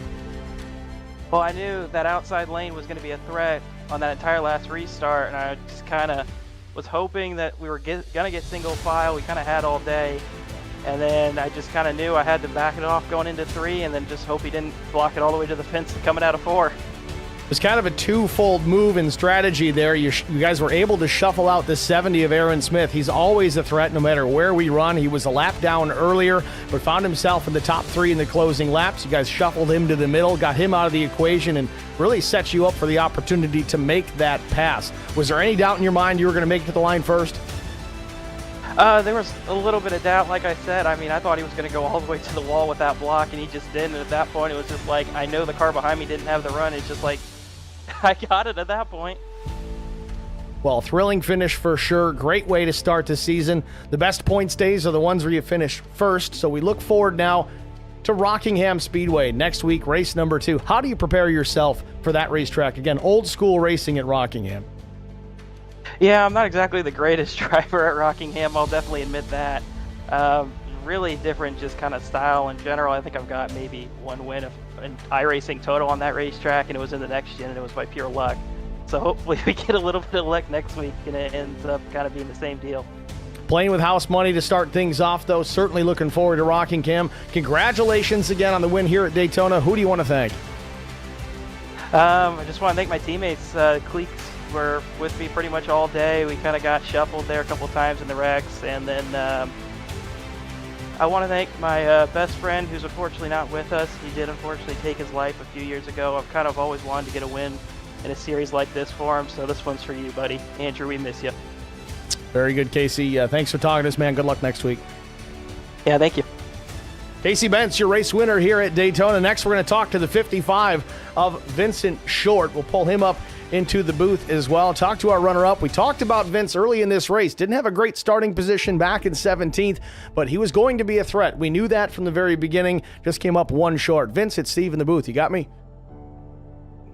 Well, I knew that outside lane was going to be a threat on that entire last restart, and I just kind of was hoping that we were going to get single file. We kind of had all day. And then I just kind of knew I had to back it off going into 3 and then just hope he didn't block it all the way to the fence coming out of 4. It was kind of a twofold move in strategy there. You guys were able to shuffle out the 70 of Aaron Smith. He's always a threat no matter where we run. He was a lap down earlier, but found himself in the top 3 in the closing laps. You guys shuffled him to the middle, got him out of the equation, and really set you up for the opportunity to make that pass. Was there any doubt in your mind you were going to make it to the line first? There was a little bit of doubt, like I said. I mean, I thought he was going to go all the way to the wall with that block, and he just didn't. And at that point, it was just like, I know the car behind me didn't have the run. It's just like, I got it at that point. Well, thrilling finish for sure. Great way to start the season. The best points days are the ones where you finish first. So we look forward now to Rockingham Speedway next week, race number 2. How do you prepare yourself for that racetrack? Again, old school racing at Rockingham. Yeah, I'm not exactly the greatest driver at Rockingham. I'll definitely admit that. Really different just kind of style in general. I think I've got maybe one win in iRacing total on that racetrack, and it was in the next gen, and it was by pure luck. So hopefully we get a little bit of luck next week, and it ends up kind of being the same deal. Playing with house money to start things off, though. Certainly looking forward to Rockingham. Congratulations again on the win here at Daytona. Who do you want to thank? I just want to thank my teammates. Cleeks were with me pretty much all day. We kind of got shuffled there a couple times in the wrecks, and then I want to thank my best friend, who's unfortunately not with us. He did unfortunately take his life a few years ago. I've kind of always wanted to get a win in a series like this for him, so this one's for you, buddy. Andrew, we miss you. Very good, Casey. Thanks for talking to us, man. Good luck next week. Yeah, thank you. Casey Bentz, your race winner here at Daytona. Next, we're going to talk to the 55 of Vincent Short. We'll pull him up into the booth as well. Talk to our runner-up. We talked about Vince early in this race. Didn't have a great starting position back in 17th, but he was going to be a threat. We knew that from the very beginning. Just came up one short. Vince, it's Steve in the booth. You got me?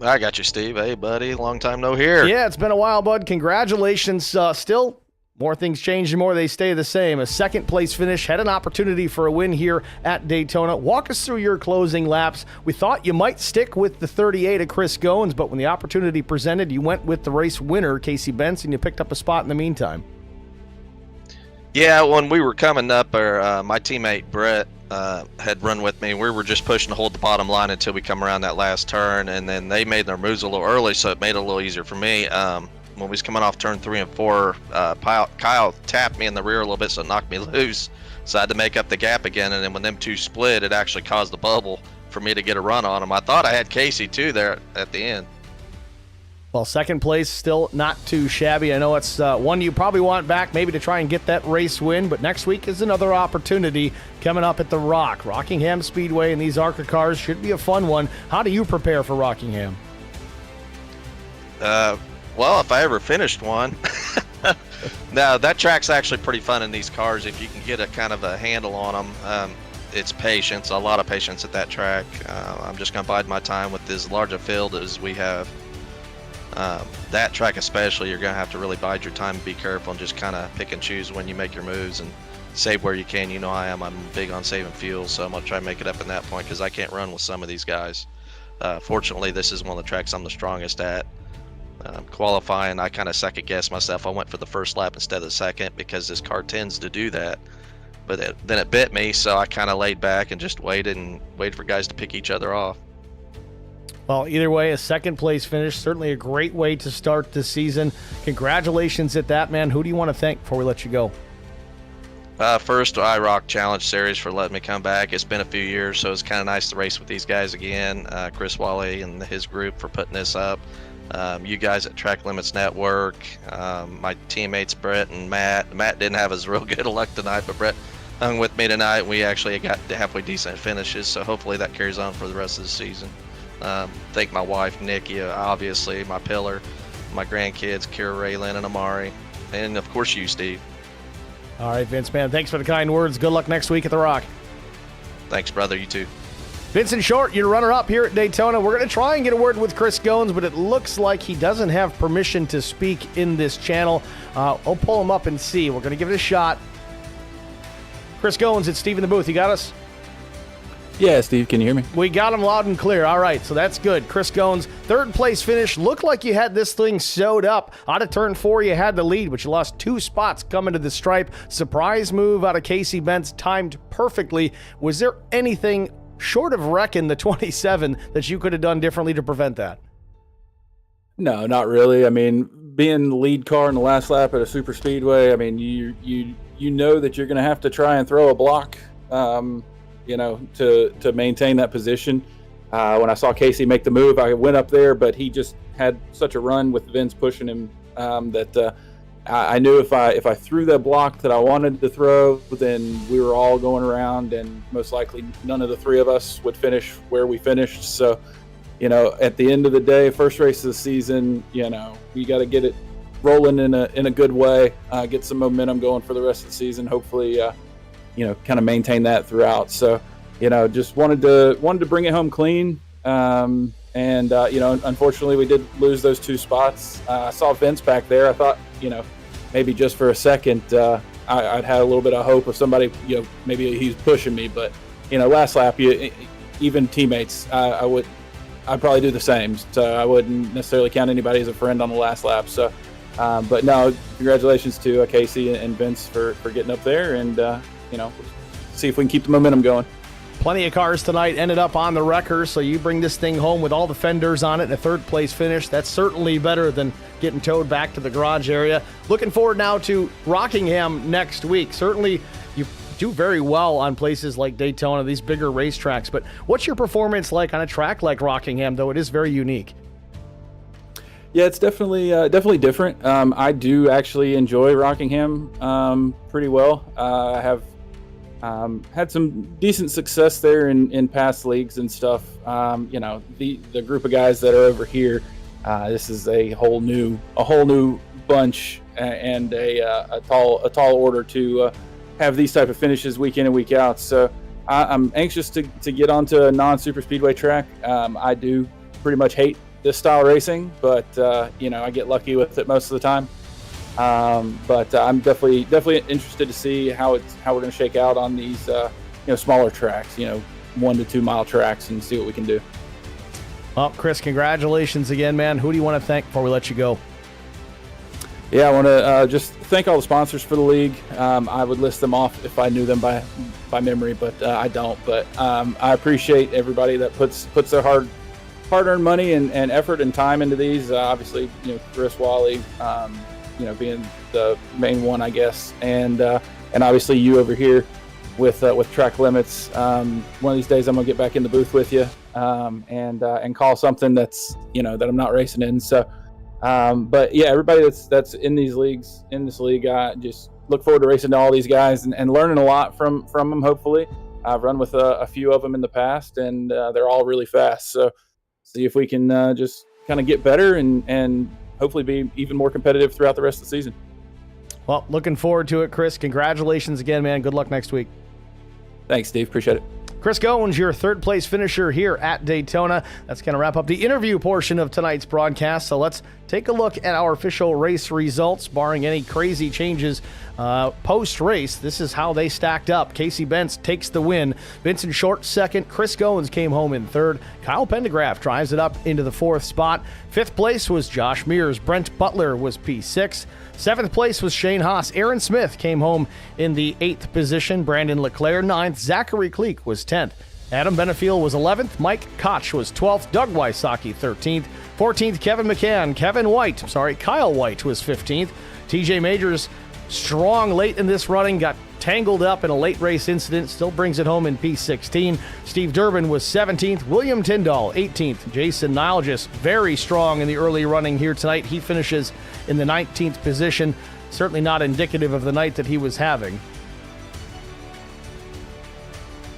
I got you, Steve. Hey, buddy. Long time no hear. Yeah, it's been a while, bud. Congratulations. Still, more things change and more they stay the same. A second-place finish. Had an opportunity for a win here at Daytona. Walk us through your closing laps. We thought you might stick with the 38 of Chris Goins, but when the opportunity presented, you went with the race winner, Casey Bentz, and you picked up a spot in the meantime. Yeah, when we were coming up, my teammate Brett had run with me. We were just pushing to hold the bottom line until we come around that last turn, and then they made their moves a little early, so it made it a little easier for me. When we was coming off turn 3 and 4, Kyle tapped me in the rear a little bit, so it knocked me loose. So I had to make up the gap again, and then when them two split, it actually caused the bubble for me to get a run on them. I thought I had Casey too there at the end. Well, second place, still not too shabby. I know it's one you probably want back, maybe to try and get that race win, but next week is another opportunity coming up at the ROC. Rockingham Speedway, and these ARCA cars should be a fun one. How do you prepare for Rockingham? Well, if I ever finished one. No, that track's actually pretty fun in these cars if you can get a kind of a handle on them. It's patience, a lot of patience at that track. I'm just going to bide my time with as large a field as we have. That track especially, you're going to have to really bide your time and be careful and just kind of pick and choose when you make your moves and save where you can. You know I am. I'm big on saving fuel, so I'm going to try and make it up in that point because I can't run with some of these guys. Fortunately, this is one of the tracks I'm the strongest at. Qualifying, I kind of second guessed myself. I went for the first lap instead of the second because this car tends to do that. But then it bit me, so I kind of laid back and just waited for guys to pick each other off. Well, either way, a second-place finish, certainly a great way to start the season. Congratulations at that, man. Who do you want to thank before we let you go? First, IROC Challenge Series for letting me come back. It's been a few years, so it's kind of nice to race with these guys again. Chris Wally and his group for putting this up. You guys at Track Limits Network, my teammates Brett and Matt. Matt didn't have as real good of luck tonight, but Brett hung with me tonight. We actually got halfway decent finishes, so hopefully that carries on for the rest of the season. Thank my wife, Nikki, obviously, my pillar, my grandkids, Kira, Raylin, and Amari, and of course you, Steve. All right, Vince, man, thanks for the kind words. Good luck next week at the ROC. Thanks, brother. You too. Vincent Short, your runner-up here at Daytona. We're going to try and get a word with Chris Goins, but it looks like he doesn't have permission to speak in this channel. I'll pull him up and see. We're going to give it a shot. Chris Goins, it's Steve in the booth. You got us? Yeah, Steve, can you hear me? We got him loud and clear. All right, so that's good. Chris Goins, third-place finish. Looked like you had this thing sewed up. Out of turn 4, you had the lead, but you lost 2 spots coming to the stripe. Surprise move out of Casey Bentz, timed perfectly. Was there anything short of wrecking the 27 that you could have done differently to prevent that? No, not really. I mean, being the lead car in the last lap at a super speedway, I mean, you know that you're going to have to try and throw a block, to maintain that position. When I saw Casey make the move, I went up there, but he just had such a run with Vince pushing him that I knew if I threw that block that I wanted to throw, then we were all going around, and most likely none of the 3 of us would finish where we finished. So, at the end of the day, first race of the season, we got to get it rolling in a good way, get some momentum going for the rest of the season. Hopefully, kind of maintain that throughout. So, just wanted to bring it home clean. Unfortunately, we did lose those 2 spots. I saw Vince back there. I thought, maybe just for a second, I'd had a little bit of hope of somebody, maybe he's pushing me. But, last lap, even teammates, I'd probably do the same. So I wouldn't necessarily count anybody as a friend on the last lap. So, But no, congratulations to Casey and Vince for getting up there, and see if we can keep the momentum going. Plenty of cars tonight ended up on the wrecker, so you bring this thing home with all the fenders on it and a third-place finish. That's certainly better than getting towed back to the garage area. Looking forward now to Rockingham next week. Certainly, you do very well on places like Daytona, these bigger racetracks, but what's your performance like on a track like Rockingham, though it is very unique? Yeah, it's definitely different. I do actually enjoy Rockingham pretty well. I have had some decent success there in past leagues and stuff. The group of guys that are over here, this is a whole new bunch and a tall order to have these type of finishes week in and week out. So I'm anxious to get onto a non-super speedway track. I do pretty much hate this style racing, but I get lucky with it most of the time. But I'm definitely interested to see how we're going to shake out on these smaller tracks, 1 to 2 mile tracks, and see what we can do. Well, Chris, congratulations again, man. Who do you want to thank before we let you go? Yeah, I want to just thank all the sponsors for the league. I would list them off if I knew them by memory, but I don't. But I appreciate everybody that puts their hard-earned money and effort and time into these. Obviously, Chris Wally, being the main one, I guess, and obviously you over here with Track Limits. One of these days I'm gonna get back in the booth with you and call something that's that I'm not racing in. So, but yeah, everybody that's in this league, I just look forward to racing to all these guys and learning a lot from them. Hopefully, I've run with a few of them in the past, and they're all really fast. So, see if we can just kind of get better and hopefully be even more competitive throughout the rest of the season. Well, looking forward to it, Chris. Congratulations again, man. Good luck next week. Thanks, Steve. Appreciate it. Chris Goins, your third-place finisher here at Daytona. That's going to wrap up the interview portion of tonight's broadcast. So let's take a look at our official race results, barring any crazy changes post-race. This is how they stacked up. Casey Bentz takes the win. Vincent Short second. Chris Goins came home in third. Kyle Pendergraft drives it up into the fourth spot. Fifth place was Josh Mears. Brent Butler was P6. Seventh place was Shane Haas. Aaron Smith came home in the 8th position. Brandon Leclerc 9th. Zachary Cleek was 10th. Adam Benefiel was 11th. Mike Koch was 12th. Doug Wysocki 13th. 14th, Kevin McCann. Kyle White was 15th. TJ Majors, strong late in this running, got tangled up in a late race incident, still brings it home in P16. Steve Durbin was 17th. William Tyndall 18th. Jason Nilgis, very strong in the early running here tonight. He finishes in the 19th position. Certainly not indicative of the night that he was having.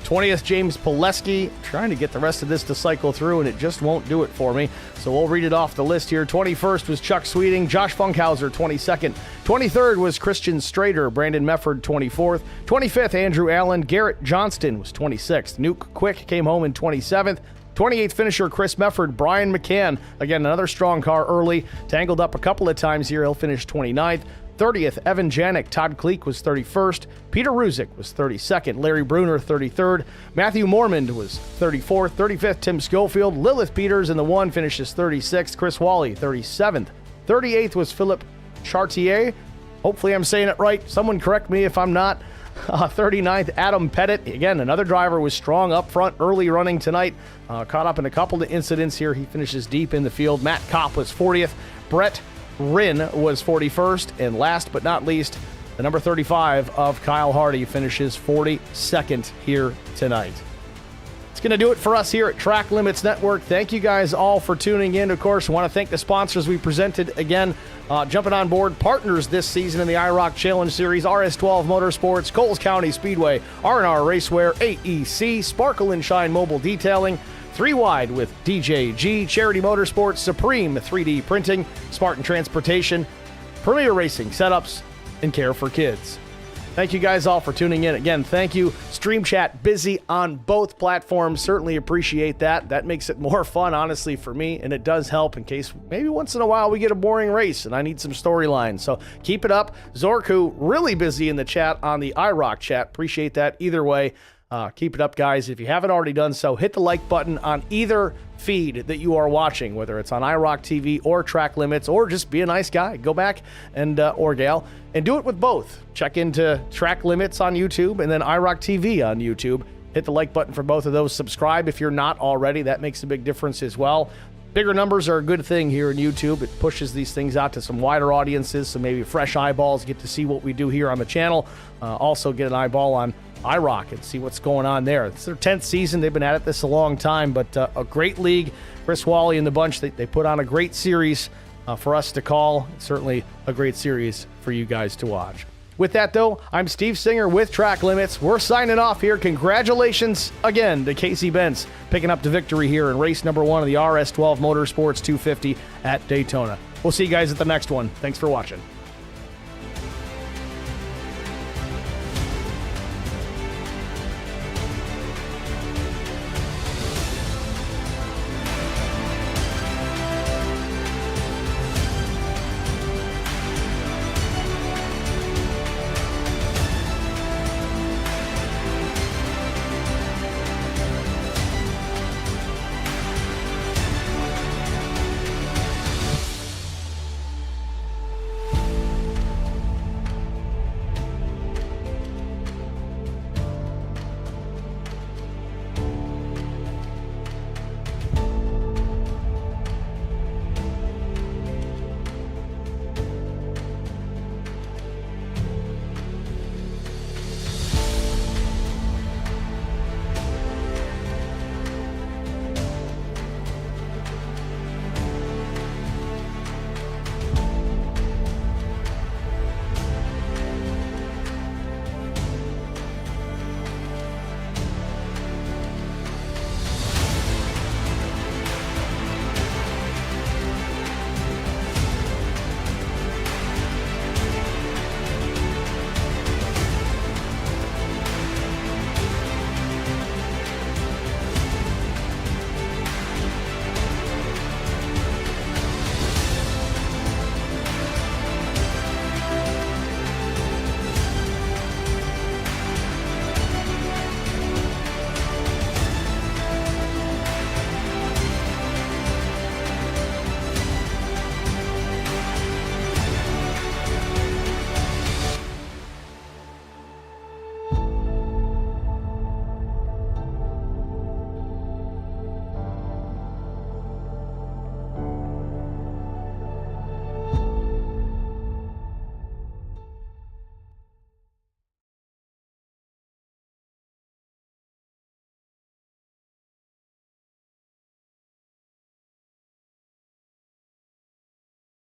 20th, James Pileski, trying to get the rest of this to cycle through, and it just won't do it for me. So we'll read it off the list here. 21st was Chuck Sweeting. Josh Funkhauser, 22nd. 23rd was Christian Strader. Brandon Mefford, 24th. 25th, Andrew Allen. Garrett Johnston was 26th. Nuke Quick came home in 27th. 28th finisher, Chris Mefford. Brian McCann, again, another strong car early. Tangled up a couple of times here. He'll finish 29th. 30th, Evan Janik. Todd Cleek was 31st. Peter Ruzick was 32nd. Larry Bruner, 33rd. Matthew Mormond was 34th. 35th, Tim Schofield. Lilith Peters in the 1 finishes 36th. Chris Wally, 37th. 38th was Philip Chartier. Hopefully I'm saying it right. Someone correct me if I'm not. 39th, Adam Pettit. Again, another driver was strong up front, early running tonight. Caught up in a couple of incidents here. He finishes deep in the field. Matt Kopp was 40th. Brett Rinn was 41st. And last but not least, the number 35 of Kyle Hardy finishes 42nd here tonight. It's going to do it for us here at Track Limits Network. Thank you guys all for tuning in. Of course, I want to thank the sponsors we presented again, jumping on board partners this season in the IROC Challenge Series: RS12 Motorsports, Coles County Speedway, R&R Racewear, AEC, Sparkle and Shine Mobile Detailing, 3 Wide with DJG, Charity Motorsports, Supreme 3D Printing, Spartan Transportation, Premier Racing Setups, and Care for Kids. Thank you guys all for tuning in. Again, thank you. Stream Chat busy on both platforms. Certainly appreciate that. That makes it more fun, honestly, for me, and it does help in case maybe once in a while we get a boring race and I need some storylines. So keep it up. Zorku, really busy in the chat on the IROC chat. Appreciate that either way. Keep it up, guys. If you haven't already done so, hit the like button on either feed that you are watching, whether it's on IROC TV or Track Limits, or just be a nice guy. Go back and or gal, and do it with both. Check into Track Limits on YouTube and then IROC TV on YouTube. Hit the like button for both of those. Subscribe if you're not already. That makes a big difference as well. Bigger numbers are a good thing here in YouTube. It pushes these things out to some wider audiences, so maybe fresh eyeballs get to see what we do here on the channel. Also get an eyeball on IROC and see what's going on there. It's their 10th season. They've been at it this a long time, but a great league. Chris Wally and the bunch, they put on a great series for us to call. Certainly a great series for you guys to watch. With that, though, I'm Steve Singer with Track Limits. We're signing off here. Congratulations again to Casey Bentz picking up the victory here in race number 1 of the RS12 Motorsports 250 at Daytona. We'll see you guys at the next one. Thanks for watching.